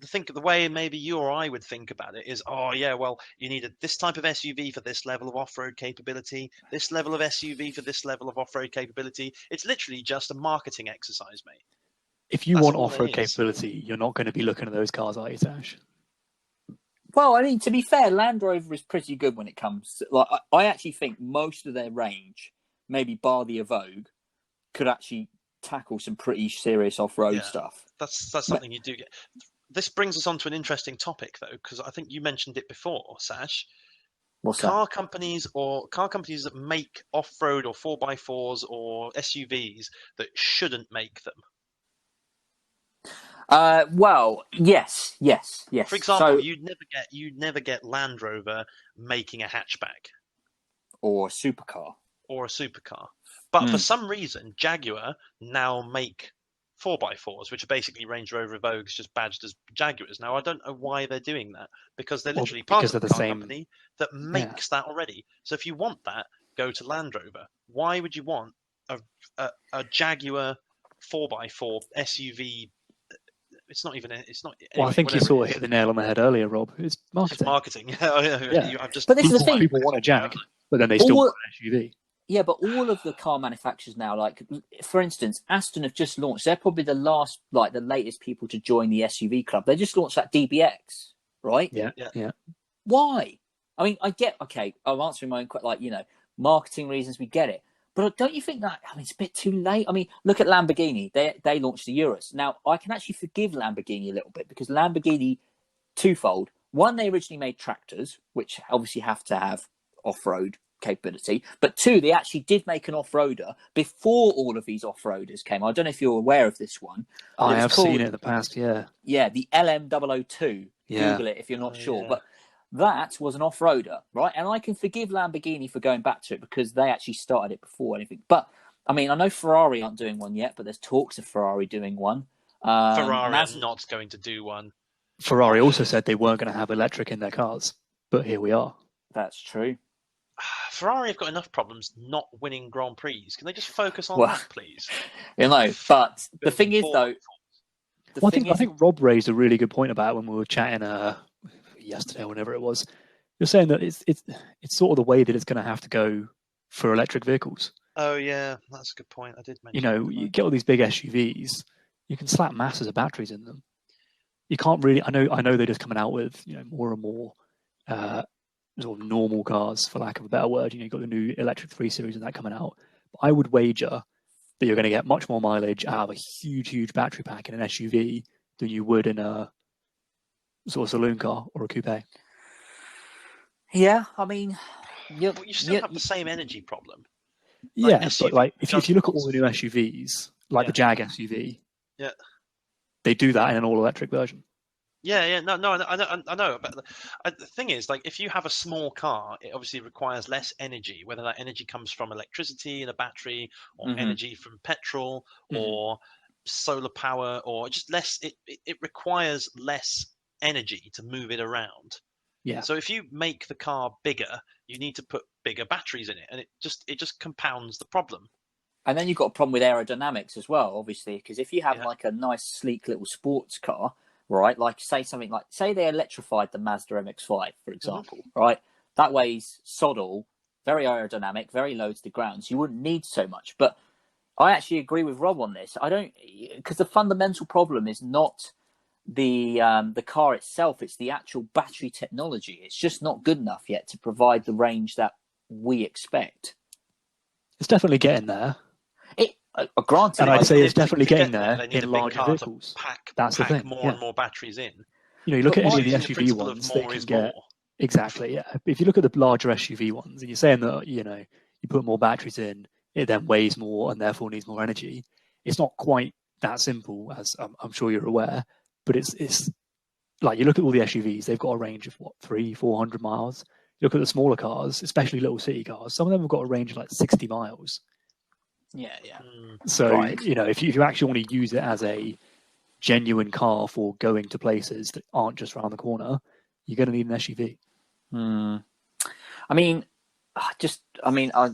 the way maybe you or I would think about it is, you need this type of SUV for this level of off-road capability, this level of SUV for this level of off-road capability. It's literally just a marketing exercise, mate. If you want off-road capability, you're not going to be looking at those cars, are you, Sash? Well, I mean, to be fair, Land Rover is pretty good when it comes to, like, I actually think most of their range, maybe bar the Evoque, could actually tackle some pretty serious off-road stuff. That's something you do get. This brings us on to an interesting topic, though, because I think you mentioned it before, Sash. What's car companies that make off-road or 4x4s or SUVs that shouldn't make them? Well, yes. For example, you'd never get Land Rover making a hatchback or a supercar. But for some reason, Jaguar now make 4x4s, which are basically Range Rover Evoques just badged as Jaguars. Now, I don't know why they're doing that, because they're literally part of the car company that makes that already. So if you want that, go to Land Rover. Why would you want a Jaguar 4x4 SUV. It's not even. It's not. Well, I think you sort of hit the nail on the head earlier, Rob. It's marketing. Marketing. Yeah. I've just. But this is the thing. People want a Jag, but then they still want an SUV. Yeah, but all of the car manufacturers now, like for instance, Aston have just launched. They're probably the latest people to join the SUV club. They just launched that DBX, right? Yeah. Why? I mean, I get. Okay, I'm answering my own. Marketing reasons. We get it. But don't you think that, it's a bit too late? I mean, look at Lamborghini. They launched the Urus. Now, I can actually forgive Lamborghini a little bit because Lamborghini, twofold. One, they originally made tractors, which obviously have to have off-road capability. But two, they actually did make an off-roader before all of these off-roaders came. I don't know if you're aware of this one. I have seen it in the past, yeah. Yeah, the LM002. Yeah. Google it if you're not sure. Yeah. But that was an off-roader, right? And I can forgive Lamborghini for going back to it because they actually started it before anything. But, I know Ferrari aren't doing one yet, but there's talks of Ferrari doing one. Ferrari are not going to do one. Ferrari also said they weren't going to have electric in their cars, but here we are. That's true. Ferrari have got enough problems not winning Grand Prix. Can they just focus on that, please? But the thing is, though... I think Rob raised a really good point about it when we were chatting yesterday or whenever it was. You're saying that it's sort of the way that it's going to have to go for electric vehicles. Oh yeah, that's a good point. I did mention. You get all these big SUVs, you can slap masses of batteries in them. You can't really. I know they're just coming out with more and more sort of normal cars, for lack of a better word. You've got the new electric 3 Series and that coming out. But I would wager that you're going to get much more mileage out of a huge battery pack in an SUV than you would in a sort of saloon car or a coupe. Yeah, you still have the same energy problem. Yeah, but if you look at all the new SUVs, like the Jag SUV, they do that in an all-electric version. Yeah, no, I know. But the thing is, if you have a small car, it obviously requires less energy, whether that energy comes from electricity in a battery, or energy from petrol, or solar power, or just less. It requires less energy to move it around. Yeah. So if you make the car bigger, you need to put bigger batteries in it, and it just compounds the problem. And then you've got a problem with aerodynamics as well, obviously, because if you have a nice, sleek little sports car, right? Say they electrified the Mazda MX-5, for example, right? That weighs sod all, very aerodynamic, very low to the ground, so you wouldn't need so much. But I actually agree with Rob on this. Because the fundamental problem is not the car itself, it's the actual battery technology. It's just not good enough yet to provide the range that we expect. It's definitely getting there. Granted, and I'd say it's definitely getting there in larger vehicles. That's the thing. More and more batteries in. You look at any of the SUV ones, they can get exactly. Yeah, if you look at the larger SUV ones, and you're saying that you put more batteries in, it then weighs more and therefore needs more energy. It's not quite that simple, as I'm sure you're aware. But it's like you look at all the SUVs; they've got a range of 300-400 miles. You look at the smaller cars, especially little city cars. Some of them have got a range of 60 miles. Yeah. So, right. If you actually want to use it as a genuine car for going to places that aren't just around the corner, you're going to need an SUV. I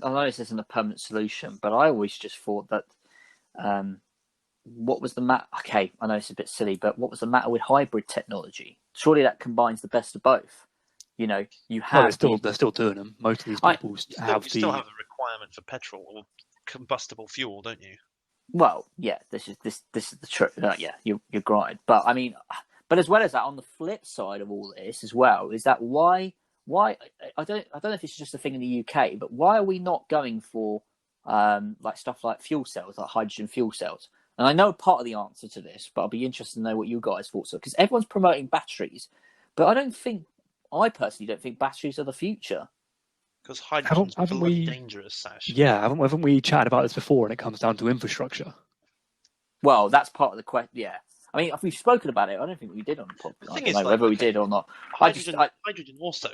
know this isn't a permanent solution, but I always just thought that, what was the matter? Okay, I know it's a bit silly, but what was the matter with hybrid technology? Surely that combines the best of both. You have. Well, they're still doing them. Most of these people still have a requirement for petrol or combustible fuel, don't you? Well, yeah, this is the truth. Yeah, you're right. But but as well as that, on the flip side of all this as well, is that why I don't know if it's just a thing in the UK, but why are we not going for stuff like fuel cells, like hydrogen fuel cells? And I know part of the answer to this, but I'll be interested to know what you guys thoughts are, because everyone's promoting batteries, but I personally don't think batteries are the future. Because hydrogen's bloody dangerous, Sash. Yeah, haven't we chatted about this before? And it comes down to infrastructure. Well, that's part of the question. Yeah, if we've spoken about it, I don't think we did on the podcast. I don't know whether we did or not. Hydrogen also,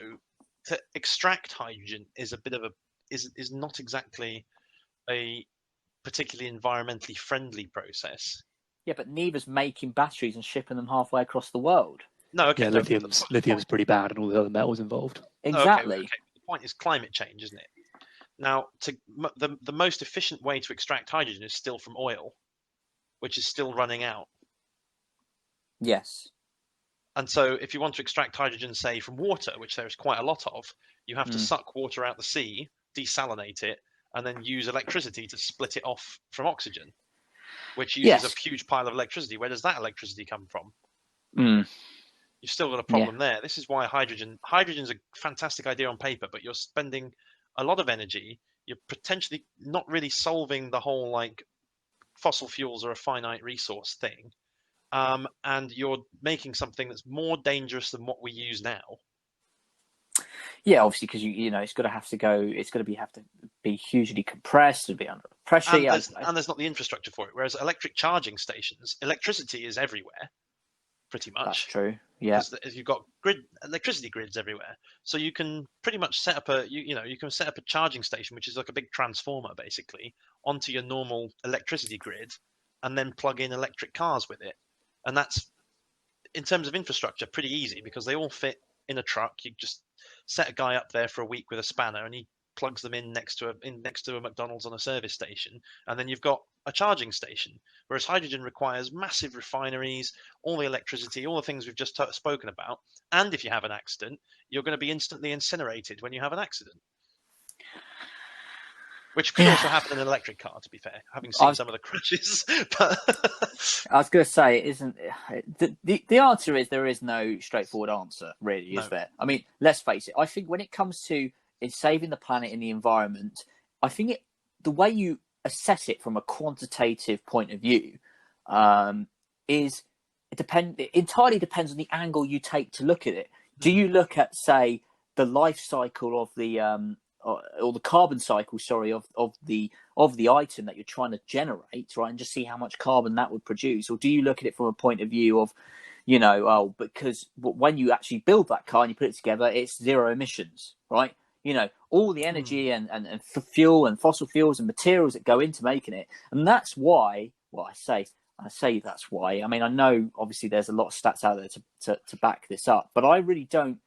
to extract hydrogen is a bit of is not exactly a particularly environmentally friendly process. Yeah, but neither's making batteries and shipping them halfway across the world. No, okay. Yeah, lithium's pretty bad, and all the other metals involved. Exactly. Okay. The point is climate change, isn't it? Now, the most efficient way to extract hydrogen is still from oil. which is still running out. Yes. And so if you want to extract hydrogen, say, from water, which there is quite a lot of, you have to suck water out the sea, desalinate it, and then use electricity to split it off from oxygen, which uses a huge pile of electricity. Where does that electricity come from? You've still got a problem there. This is why hydrogen's a fantastic idea on paper, but you're spending a lot of energy. You're potentially not really solving the whole, like, fossil fuels are a finite resource thing. And you're making something that's more dangerous than what we use now. Yeah, obviously, because you know it's got to have to be hugely compressed to be under pressure. And there's not the infrastructure for it. Whereas electric charging stations, electricity is everywhere, pretty much. That's true. Yeah, you've got electricity grids everywhere, so you can pretty much set up you can set up a charging station, which is like a big transformer basically, onto your normal electricity grid, and then plug in electric cars with it. And that's, in terms of infrastructure, pretty easy because they all fit in a truck. You just set a guy up there for a week with a spanner, and he plugs them in next to a McDonald's on a service station, and then you've got a charging station. Whereas hydrogen requires massive refineries, all the electricity, all the things we've just spoken about. And if you have an accident, you're going to be instantly incinerated when you have an accident. Which could also happen in an electric car, to be fair, having seen some of the crashes. But I was going to say, the answer is there is no straightforward answer, really, is there? I mean, let's face it. I think when it comes to saving the planet and the environment, I think the way you assess it from a quantitative point of view it entirely depends on the angle you take to look at it. Do you look at, say, the life cycle of the or the carbon cycle, of the item that you're trying to generate, right, and just see how much carbon that would produce? Or do you look at it from a point of view of, because when you actually build that car and you put it together, it's zero emissions, right? All the energy and fuel and fossil fuels and materials that go into making it. And that's why, I say that's why. I mean, I know obviously there's a lot of stats out there to back this up, but I really don't.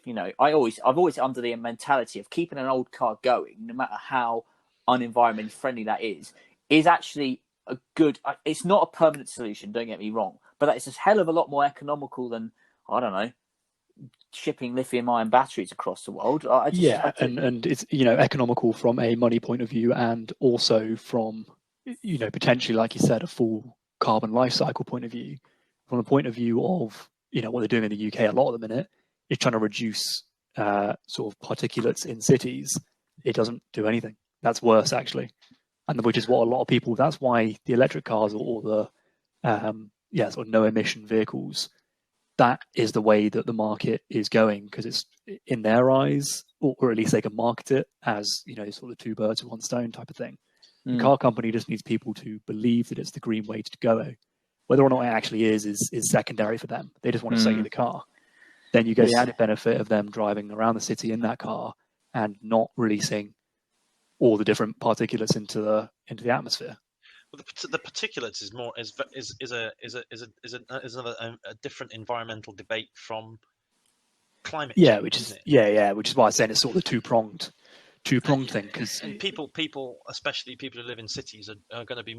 I've always under the mentality of keeping an old car going, no matter how unenvironmentally friendly that is actually a good. It's not a permanent solution. Don't get me wrong, but it's a hell of a lot more economical than, I don't know, shipping lithium-ion batteries across the world. And it's economical from a money point of view, and also from potentially, like you said, a full carbon life cycle point of view. From the point of view of what they're doing in the UK a lot at the minute is trying to reduce sort of particulates in cities. It doesn't do anything. That's worse, actually, and which is what a lot of people. That's why the electric cars or the sort of no emission vehicles. That is the way that the market is going, because it's in their eyes, or at least they can market it as sort of two birds with one stone type of thing. The car company just needs people to believe that it's the green way to go. Whether or not it actually is secondary for them. They just want to sell you the car. Then you get the added benefit of them driving around the city in that car and not releasing all the different particulates into the atmosphere. Well, the particulates is a different environmental debate from climate change. Which is why I'm saying it's sort of the two-pronged thing. Because people, especially people who live in cities, are going to be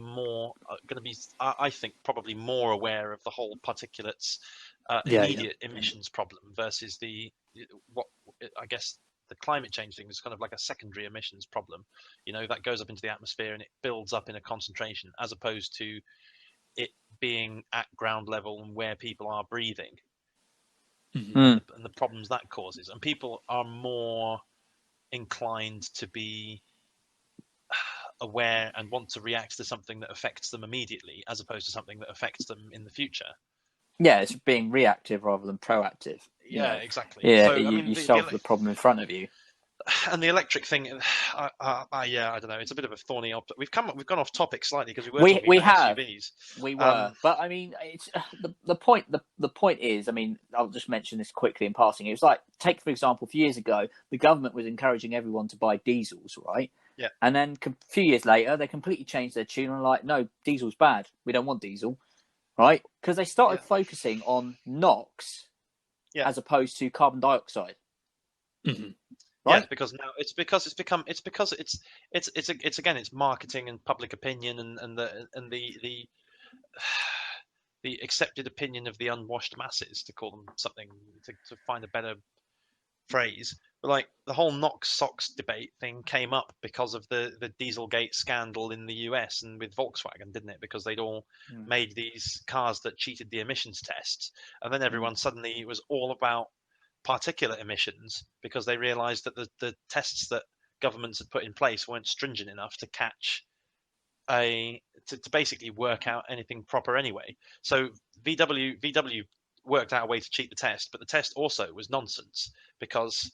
I think, probably more aware of the whole particulates immediate emissions problem versus what I guess the climate change thing is kind of like a secondary emissions problem. That goes up into the atmosphere and it builds up in a concentration, as opposed to it being at ground level and where people are breathing, and the problems that causes. And people are more inclined to be aware and want to react to something that affects them immediately, as opposed to something that affects them in the future. Yeah, it's being reactive rather than proactive. Yeah, exactly. Yeah, so, you solve the problem in front of you. And the electric thing, I don't know. It's a bit of a thorny. We've gone off topic slightly because we have SUVs. We were, but I mean, it's the point. The point is, I mean, I'll just mention this quickly in passing. It was like, take for example, a few years ago, the government was encouraging everyone to buy diesels, right? Yeah. And then a few years later, they completely changed their tune and like, no, diesel's bad. We don't want diesel, right? Because they started focusing on NOx as opposed to carbon dioxide. Mm-hmm. right? Yeah, because now it's again it's marketing and public opinion and the accepted opinion of the unwashed masses, to call them something, to find a better phrase. But like the whole NOx SOx debate thing came up because of the Dieselgate scandal in the US and with Volkswagen, didn't it? Because they'd all made these cars that cheated the emissions tests, and then everyone suddenly it was all about particulate emissions because they realized that the tests that governments had put in place weren't stringent enough to catch to basically work out anything proper anyway. So VW worked out a way to cheat the test, but the test also was nonsense because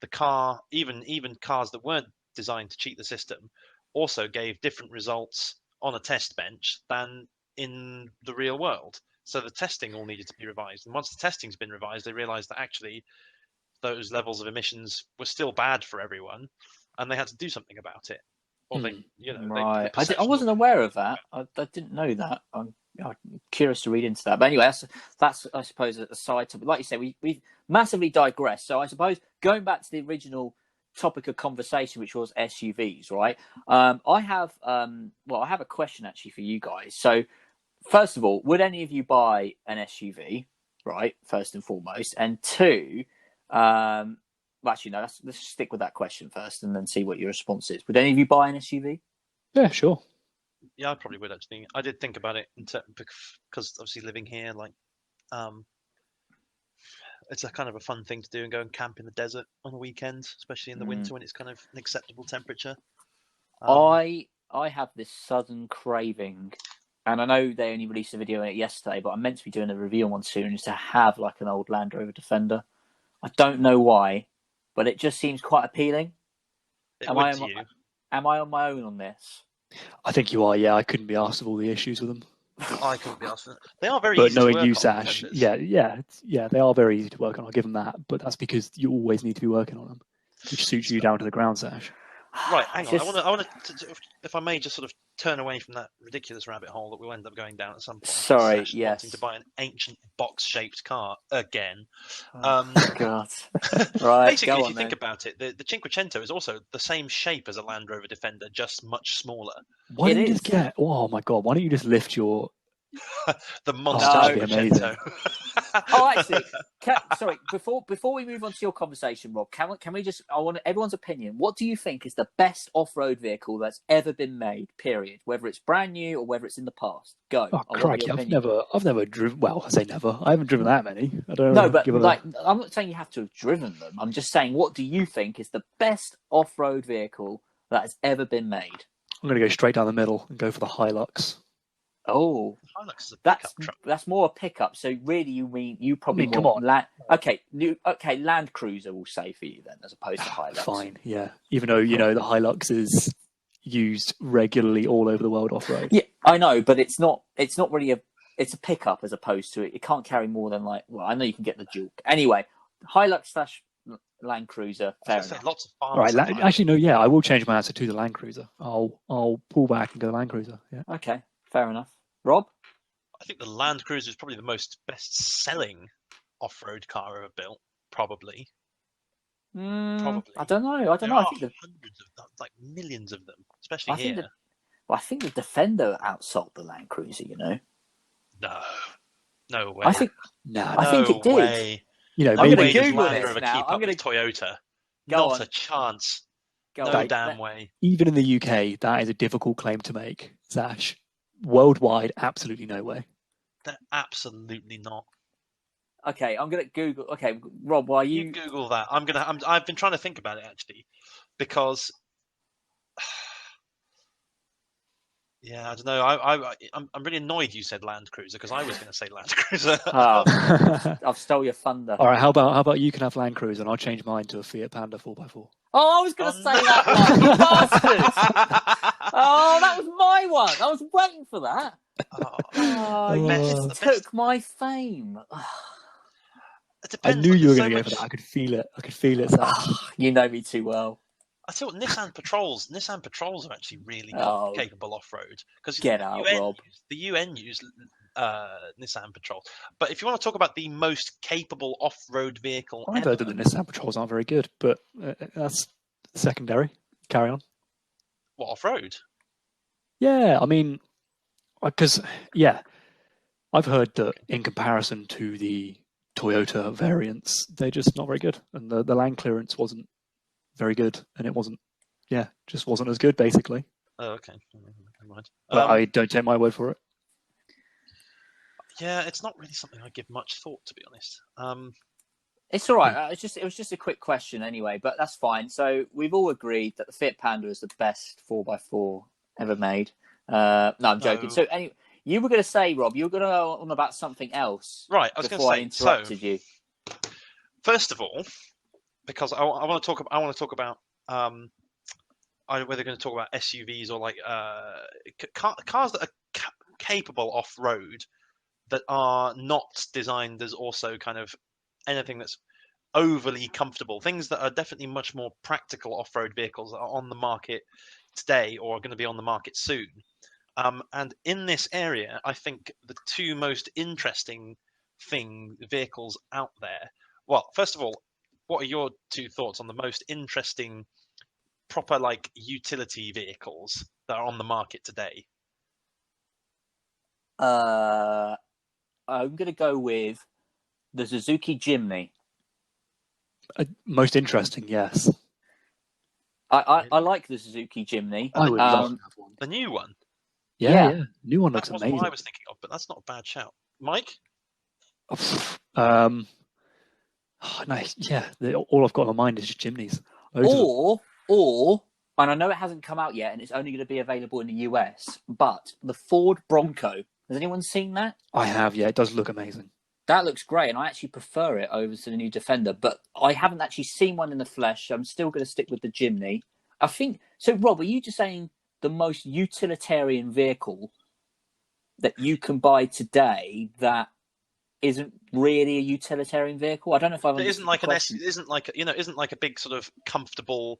the car, even cars that weren't designed to cheat the system, also gave different results on a test bench than in the real world. So the testing all needed to be revised. And once the testing's been revised, they realized that actually those levels of emissions were still bad for everyone, and they had to do something about it. Or they, right. I wasn't aware of that. I didn't know that. I'm curious to read into that. But anyway, that's I suppose a side to. Like you said, we've massively digressed. So I suppose going back to the original topic of conversation, which was SUVs, right? I have a question actually for you guys. So first of all, would any of you buy an SUV? Right, first and foremost, and two, well, actually, no. Let's stick with that question first, and then see what your response is. Would any of you buy an SUV? Yeah, sure. Yeah, I probably would actually. I did think about it because obviously living here, like, it's a kind of a fun thing to do and go and camp in the desert on a weekend, especially in the winter when it's kind of an acceptable temperature. I have this sudden craving, and I know they only released a video on it yesterday, but I'm meant to be doing a review on one soon, is to have like an old Land Rover Defender. I don't know why, but it just seems quite appealing. Am I on my own on this? I think you are. Yeah, I couldn't be asked of all the issues with them. I couldn't be asked. They are very but easy to knowing work you, on, Sash, they are very easy to work on. I'll give them that. But that's because you always need to be working on them, which suits you down to the ground, Sash. Right, hang on. I want to, if I may, just sort of turn away from that ridiculous rabbit hole that we'll end up going down at some point. Sorry, yes. Wanting to buy an ancient box-shaped car again. Oh, God. Right, basically, if you think about it, the Cinquecento is also the same shape as a Land Rover Defender, just much smaller. Why don't you just get? Oh my God! Why don't you just lift your the monster Cinquecento? Oh, actually, sorry. Before we move on to your conversation, Rob, can we just? I want everyone's opinion. What do you think is the best off-road vehicle that's ever been made? Period. Whether it's brand new or whether it's in the past. Go. Oh, crikey! I've never driven. Well, I say never. I haven't driven that many. I don't know. No, but I'm not saying you have to have driven them. I'm just saying, what do you think is the best off-road vehicle that has ever been made? I'm going to go straight down the middle and go for the Hilux. Oh, Hilux is a pickup truck. That's more a pickup. So really, you probably come on. Land Cruiser will say for you then, as opposed to Hilux. Fine, yeah. Even though the Hilux is used regularly all over the world off road. Yeah, I know, but it's not really it's a pickup as opposed to it can't carry more than I know you can get the Duke. Anyway, Hilux / Land Cruiser. Fair enough. Lots of farms. All right, actually no, yeah, I will change my answer to the Land Cruiser. I'll pull back and go Land Cruiser. Yeah. Okay, fair enough. Rob? I think the Land Cruiser is probably the most best-selling off-road car ever built. Probably. Probably. I don't know. I think hundreds of them, like millions of them, especially here. I think the Defender outsold the Land Cruiser. No way. I think it did. Way. I'm maybe going to Google this now. I'm going to Toyota. Not a chance. No damn way. Even in the UK, that is a difficult claim to make, Sash. Worldwide, absolutely no way. They're absolutely not. Okay, I'm gonna Google. Okay, Rob, why you Google that? I've been trying to think about it actually, because yeah, I don't know. I'm really annoyed you said Land Cruiser because I was going to say Land Cruiser. I've stole your thunder. All right, how about you can have Land Cruiser and I'll change mine to a Fiat Panda 4x4. Oh, I was going to say that one, you bastards! Oh, that was my one. I was waiting for that. You just took my fame. I knew you were going to go for that. I could feel it. You know me too well. I tell you what, Nissan Patrols are actually really capable off-road. Because Rob. The UN use Nissan Patrol. But if you want to talk about the most capable off-road vehicle I've ever, heard that the Nissan Patrols aren't very good, but that's secondary. Carry on. what off-road? Yeah, I mean, because I've heard that in comparison to the Toyota variants, they're just not very good, and the land clearance wasn't very good, and it wasn't, just wasn't as good basically. Oh, okay. Never mind. But I don't take my word for it. Yeah, it's not really something I give much thought, to be honest. It's all right. It was just a quick question anyway, but that's fine. So we've all agreed that the Fiat Panda is the best 4x4 ever made. No, I'm joking. So anyway, you were going to say, Rob, you were going to go on about something else, right? I was going to say. I interrupted you. First of all, because I want to talk about whether going to talk about SUVs or like cars that are capable off road, that are not designed as also kind of anything that's overly comfortable. Things that are definitely much more practical off road vehicles that are on the market today or are going to be on the market soon. And in this area, I think the two most interesting vehicles out there. Well, first of all, what are your two thoughts on the most interesting proper like utility vehicles that are on the market today? I'm going to go with the Suzuki Jimny. Most interesting, yes. I like the Suzuki Jimny. I would love to have one. The new one? Yeah. New one looks amazing. That's what I was thinking of, but that's not a bad shout. Mike? Nice. Yeah, all I've got in my mind is just Jimneys. Or, and I know it hasn't come out yet, and it's only going to be available in the US, but the Ford Bronco. Has anyone seen that? I have, yeah. It does look amazing. That looks great, and I actually prefer it over to the new Defender, but I haven't actually seen one in the flesh. I'm still going to stick with the Jimny. I think, so Rob, are you just saying the most utilitarian vehicle that you can buy today that isn't really a utilitarian vehicle? I don't know if I've understood. Isn't like a big sort of comfortable.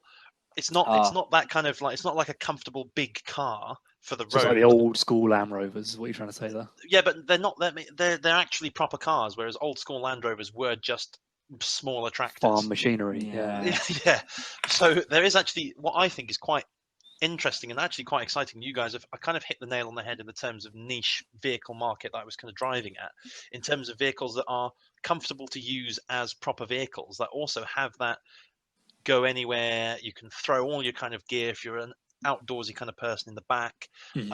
It's not that kind of like, it's not like a comfortable big car for the road. It's like the old school Land Rovers, is what you're trying to say there. Yeah, but they're not. They're actually proper cars, whereas old school Land Rovers were just smaller tractors. Farm machinery. Yeah. Yeah. So there is actually what I think is quite interesting and actually quite exciting. You guys have kind of hit the nail on the head in the terms of niche vehicle market that I was kind of driving at, in terms of vehicles that are comfortable to use as proper vehicles that also have that go anywhere. You can throw all your kind of gear if you're an outdoorsy kind of person in the back, in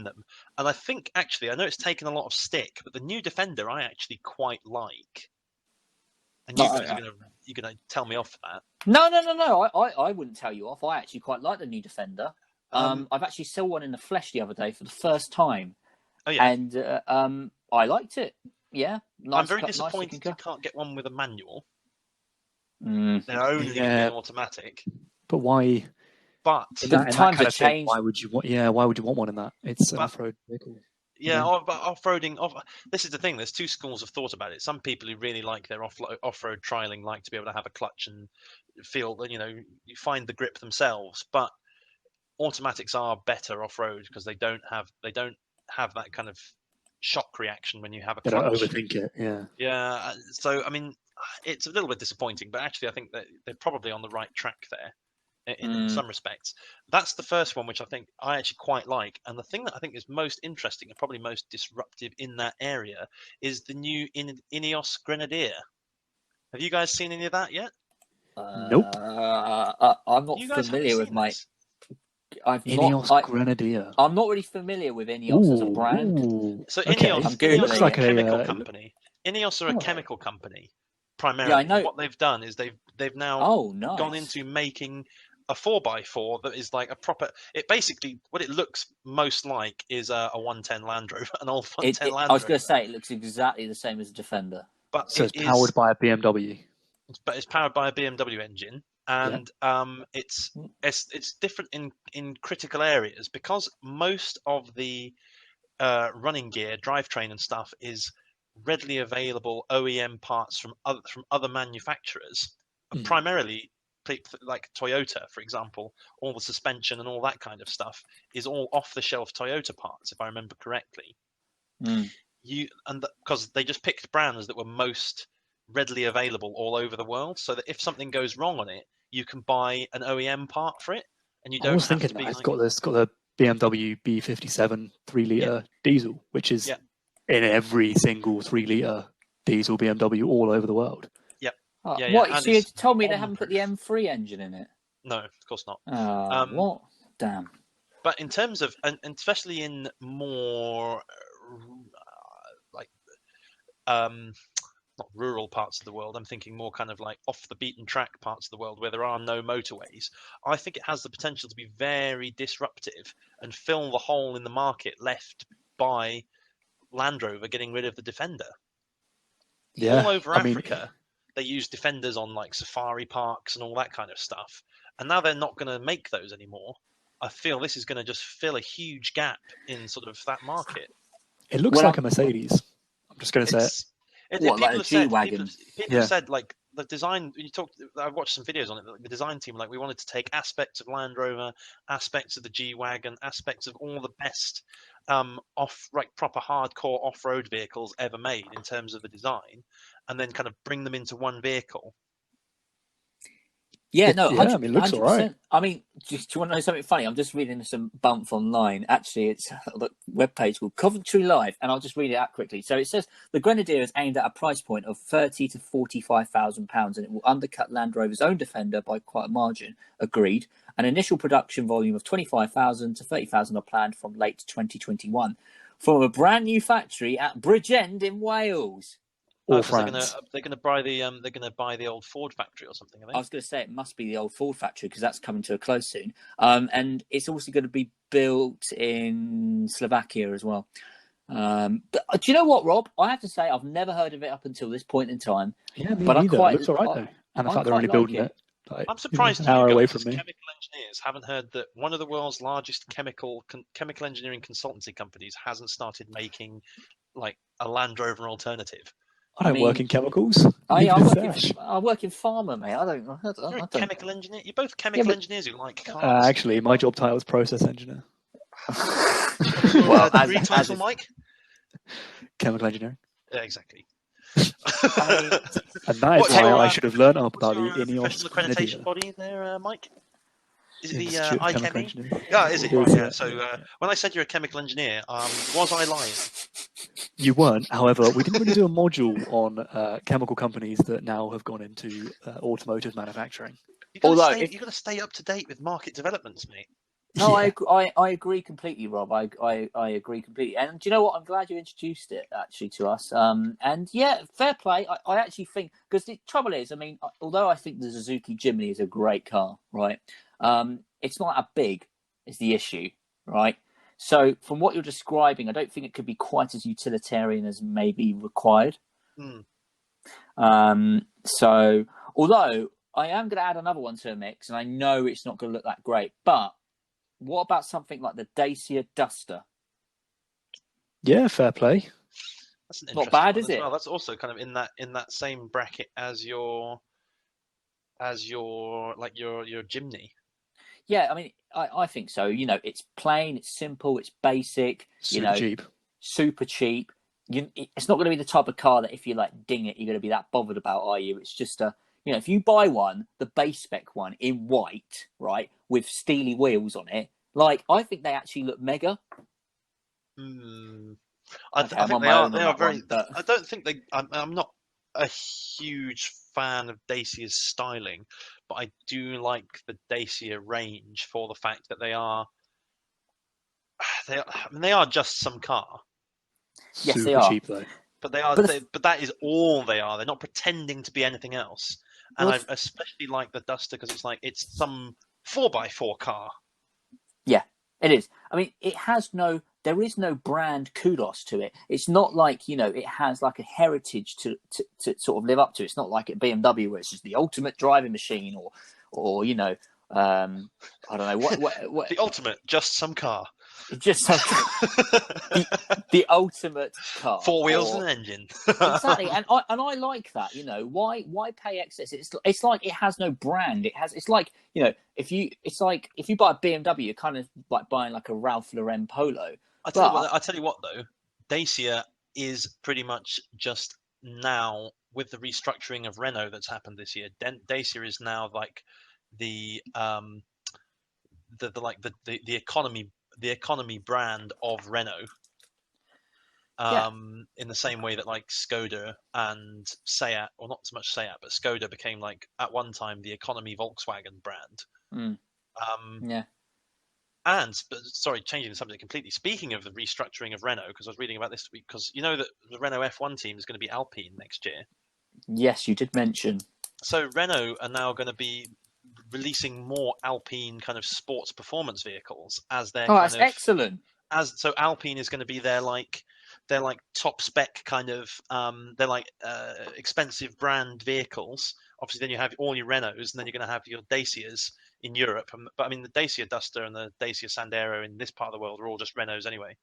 them. And I think actually, I know it's taken a lot of stick, but the new Defender I actually quite like. And you guys you're gonna tell me off for that. No. I wouldn't tell you off. I actually quite like the new Defender. I've actually saw one in the flesh the other day for the first time. Oh yeah. And I liked it. Yeah. Nice, I'm very disappointed you can't get one with a manual. They're only an automatic. But why? But the times have changed. Why would you want? Yeah, why would you want one in that? It's an off-road vehicle. Yeah, but off-roading. This is the thing. There's two schools of thought about it. Some people who really like their off-road trialing like to be able to have a clutch and feel that you find the grip themselves. But automatics are better off-road because they don't have that kind of shock reaction when you have a clutch. They don't overthink it. Yeah. Yeah. So I mean, it's a little bit disappointing, but actually, I think that they're probably on the right track there. In some respects. That's the first one, which I think I actually quite like. And the thing that I think is most interesting and probably most disruptive in that area is the new Ineos Grenadier. Have you guys seen any of that yet? Nope. I'm not familiar with Ineos Grenadier. I'm not really familiar with Ineos as a brand. So Ineos looks like a chemical company. Ineos are a chemical company. Primarily, yeah, I know. What they've done is they've now gone into making a 4x4 that is like a proper. It basically what it looks most like is a 110 Land Rover, an old 110 Land Rover. I was going to say it looks exactly the same as a Defender, but so it's powered by a BMW. But it's powered by a BMW engine, and it's different in critical areas because most of the running gear, drivetrain, and stuff is readily available OEM parts from other manufacturers, primarily like Toyota, for example. All the suspension and all that kind of stuff is all off-the-shelf Toyota parts, if I remember correctly. Because they just picked brands that were most readily available all over the world, so that if something goes wrong on it, you can buy an OEM part for it, and you don't. I was thinking that it's got the BMW B57 3-litre diesel, which is in every single 3-litre diesel BMW all over the world. Yep. What? So you told me they haven't put the M3 engine in it? No, of course not. What? Damn. But in terms of, and especially in more not rural parts of the world, I'm thinking more kind of like off the beaten track parts of the world where there are no motorways, I think it has the potential to be very disruptive and fill the hole in the market left by Land Rover getting rid of the Defender. All over Africa, they use Defenders on like safari parks and all that kind of stuff, and now they're not going to make those anymore. I feel this is going to just fill a huge gap in sort of that market. It looks like a Mercedes. I'm just going to say it. People have said like the design. I watched some videos on it. The design team, like, we wanted to take aspects of Land Rover, aspects of the G-Wagon, aspects of all the best proper hardcore off-road vehicles ever made in terms of the design, and then kind of bring them into one vehicle. Yeah, no, 100%. I mean, it looks all right. I mean, do you want to know something funny? I'm just reading some bump online. Actually, it's the webpage called Coventry Live, and I'll just read it out quickly. So it says the Grenadier is aimed at a price point of £30,000 to £45,000, and it will undercut Land Rover's own Defender by quite a margin. Agreed. An initial production volume of 25,000 to 30,000 are planned from late 2021 from a brand new factory at Bridgend in Wales. Or France. They're going to buy the old Ford factory or something. I was going to say it must be the old Ford factory because that's coming to a close soon. And it's also going to be built in Slovakia as well. But do you know what, Rob? I have to say I've never heard of it up until this point in time. Yeah, me neither. It looks all right though. And the fact they're only building it. I'm surprised an hour away from me. Chemical engineers haven't heard that one of the world's largest chemical engineering consultancy companies hasn't started making like a Land Rover alternative. I don't work in chemicals. I work in pharma, mate. You're a chemical engineer. You're both chemical engineers who like cars. Actually, my job title is process engineer. Well, degree title, Mike? Chemical engineering. Yeah, exactly. And that is why I should have learned about the INEOS professional accreditation body there, Mike? Is it the IChemE? Yeah, is it? Right, yeah. So when I said you're a chemical engineer, was I lying? You weren't. However, we didn't really do a module on chemical companies that now have gone into automotive manufacturing. You've got to stay up to date with market developments, mate. No, I agree completely, Rob. I agree completely. And do you know what? I'm glad you introduced it actually to us. And yeah, fair play. I actually think, because the trouble is, I mean, although I think the Suzuki Jimny is a great car, right? It's not that big is the issue, right? So from what you're describing, I don't think it could be quite as utilitarian as maybe required. So although I am going to add another one to the mix, and I know it's not going to look that great, but what about something like the Dacia Duster? Yeah, fair play. That's an not bad, is it? Well, that's also kind of in that same bracket as your Jimny. Yeah, I mean, I think so. You know, it's plain, it's simple, it's basic. Super cheap. It's not going to be the type of car that if you like ding it, you're going to be that bothered about, are you? It's just if you buy one, the base spec one in white, right, with steely wheels on it, like I think they actually look mega. I think they are very. I don't think they. I'm not a huge fan of Dacia's styling, but I do like the Dacia range for the fact that they are just some car. Yes, super they are cheap though. But they are. But that is all they are. They're not pretending to be anything else. And I especially like the Duster because it's some 4x4 car. Yeah, it is. I mean, there is no brand kudos to it. It's not like, it has like a heritage to sort of live up to. It's not like at BMW where it's just the ultimate driving machine or I don't know what the ultimate, just some car. Just the ultimate car, 4 wheels and an engine. Exactly, and I like that. Why pay excess? It's like it has no brand. It's like if you buy a BMW, you're kind of like buying like a Ralph Lauren Polo. I tell you what though, Dacia is pretty much just now, with the restructuring of Renault that's happened this year. Dacia is now like the economy brand of Renault. In the same way that like Skoda and Seat, or not so much Seat, but Skoda became like at one time the economy Volkswagen brand. And sorry, changing the subject completely. Speaking of the restructuring of Renault, because I was reading about this week, because you know that the Renault F1 team is going to be Alpine next year. Yes, you did mention. So Renault are now going to be releasing more Alpine kind of sports performance vehicles as their. Oh, that's excellent. So Alpine is going to be their like top spec kind of they're like expensive brand vehicles. Obviously, then you have all your Renaults, and then you're going to have your Dacias in Europe. But I mean, the Dacia Duster and the Dacia Sandero in this part of the world are all just Renaults anyway.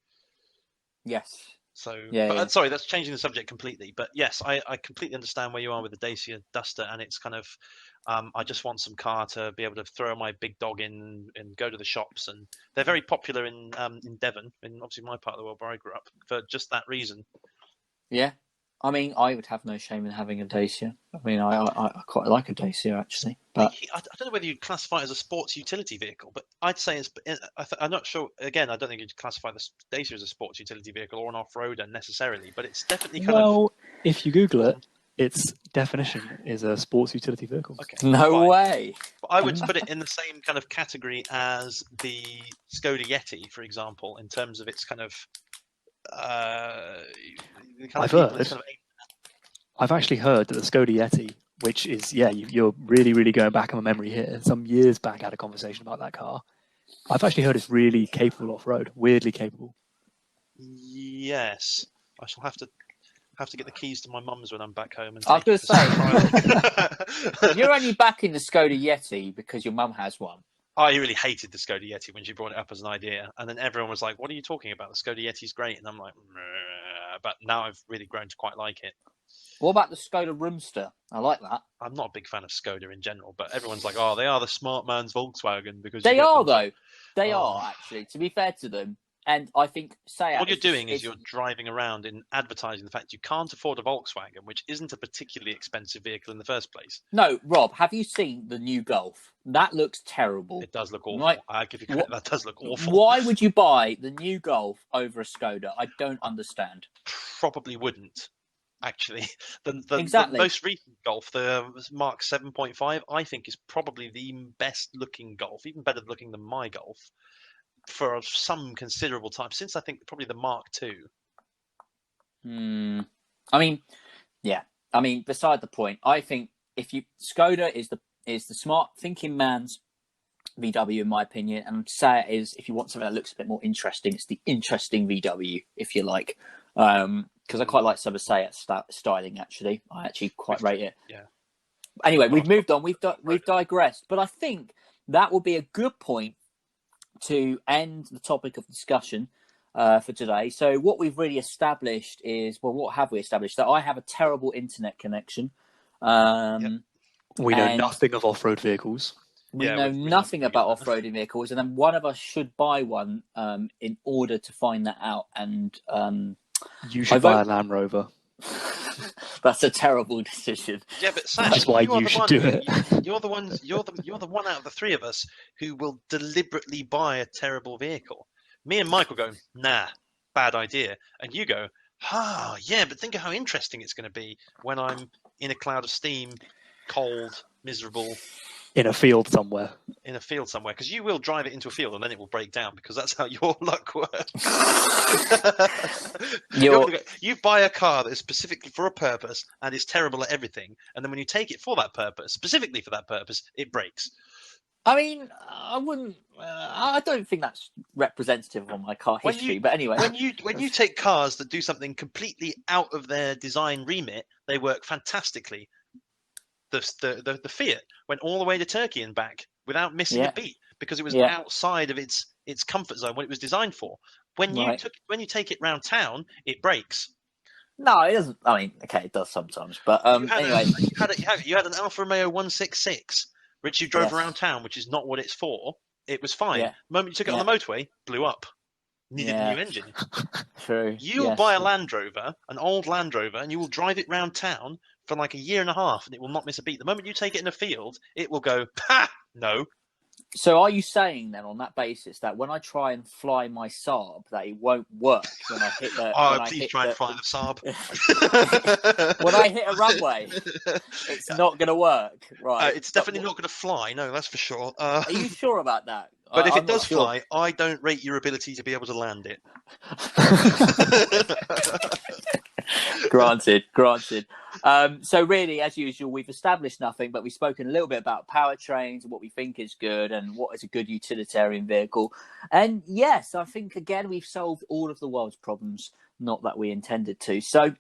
Yes. So, sorry, that's changing the subject completely. But yes, I completely understand where you are with the Dacia Duster, and it's kind of, I just want some car to be able to throw my big dog in and go to the shops, and they're very popular in Devon, in obviously my part of the world where I grew up, for just that reason. Yeah. I mean, I would have no shame in having a Dacia. I mean, I quite like a Dacia, actually. But I don't know whether you'd classify it as a sports utility vehicle, but I'd say I'm not sure. Again, I don't think you'd classify the Dacia as a sports utility vehicle or an off-roader necessarily, but it's definitely kind of... Well, if you Google it, its definition is a sports utility vehicle. Okay, no way. But I would put it in the same kind of category as the Skoda Yeti, for example, in terms of its kind of... I've actually heard that the Skoda Yeti, which is, you're really, really going back on my memory here. Some years back, I had a conversation about that car. I've actually heard it's really capable off-road, weirdly capable. Yes, I shall have to get the keys to my mum's when I'm back home. And I was going to say, you're only backing the Skoda Yeti because your mum has one. I really hated the Skoda Yeti when she brought it up as an idea, and then everyone was like, "What are you talking about? The Skoda Yeti's great," and I'm like, but now I've really grown to quite like it. What about the Skoda Roomster? I like that. I'm not a big fan of Skoda in general, but everyone's like, "Oh, they are the smart man's Volkswagen," because they are though. They are actually. To be fair to them, and I think what you're doing is you're driving around and advertising the fact you can't afford a Volkswagen, which isn't a particularly expensive vehicle in the first place. No, Rob, have you seen the new Golf? That looks terrible. It does look awful. Right. I give you credit. That does look awful. Why would you buy the new Golf over a Skoda? I don't understand. Probably wouldn't. Actually, the most recent Golf, the Mark 7.5, I think is probably the best looking Golf, even better looking than my Golf, for some considerable time, since I think probably the Mark II. I mean, beside the point, I think Skoda is the smart thinking man's VW in my opinion, and Seat is, if you want something that looks a bit more interesting, it's the interesting VW, if you like. Because I quite like some of Seat's styling, actually. I actually quite rate it. Yeah. Anyway, we've moved on. We've digressed. But I think that will be a good point to end the topic of discussion for today. So what we've really established is, well, what have we established? That I have a terrible internet connection. We know nothing of off-road vehicals. We know nothing about off-roading vehicles. And then one of us should buy one in order to find that out. And... you should buy a Land Rover. That's a terrible decision. Yeah, but Sash, that's why you should do it. You're the one out of the three of us who will deliberately buy a terrible vehicle. Me and Michael go, nah, bad idea, and you go, yeah, but think of how interesting it's going to be when I'm in a cloud of steam, cold, miserable. In a field somewhere. Because you will drive it into a field and then it will break down, because that's how your luck works. You buy a car that is specifically for a purpose and is terrible at everything, and then when you take it for that purpose, specifically for that purpose, it breaks. I mean, I don't think that's representative of my car history, but anyway. When you take cars that do something completely out of their design remit, they work fantastically. The Fiat went all the way to Turkey and back without missing a beat, because it was outside of its comfort zone, what it was designed for. When you take it round town, it breaks. No, it doesn't. I mean, okay, it does sometimes, but anyway, you had an Alfa Romeo 166, which you drove around town, which is not what it's for. It was fine. The moment you took it on the motorway, blew up. needed a new engine. True. You will buy a Land Rover, an old Land Rover, and you will drive it round town for like a year and a half, and it will not miss a beat. The moment you take it in a field, it will go, ha! No. So are you saying then, on that basis, that when I try and fly my Saab, that it won't work when I hit the? Please try and fly the Saab. When I hit a runway, it's not going to work, right? It's definitely not going to fly. No, that's for sure. Are you sure about that? But if it does fly, I don't rate your ability to be able to land it. Granted. So really, as usual, we've established nothing, but we've spoken a little bit about powertrains and what we think is good and what is a good utilitarian vehicle. And yes, I think, again, we've solved all of the world's problems, not that we intended to. So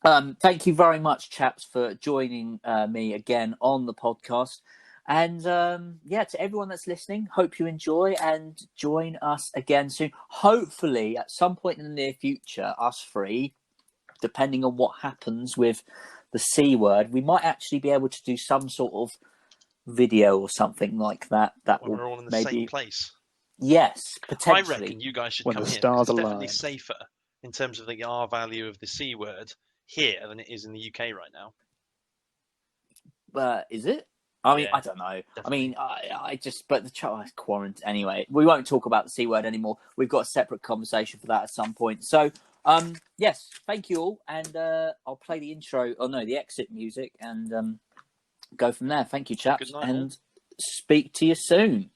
thank you very much, chaps, for joining me again on the podcast. And to everyone that's listening, hope you enjoy and join us again soon. Hopefully, at some point in the near future, us three, depending on what happens with the C word, we might actually be able to do some sort of video or something like that. That will we're all in the maybe same place. Yes, potentially. I reckon you guys should when come the here. stars It's definitely align. safer in terms of the R value of the C word here than it is in the UK right now. Is it? I mean, Yeah, I don't know. definitely. I mean, I just, but the child quarantine anyway. We won't talk about the C word anymore. We've got a separate conversation for that at some point. So, yes, thank you all, and I'll play the intro. Oh no, the exit music, and go from there. Thank you, chaps, Good night, and speak to you soon.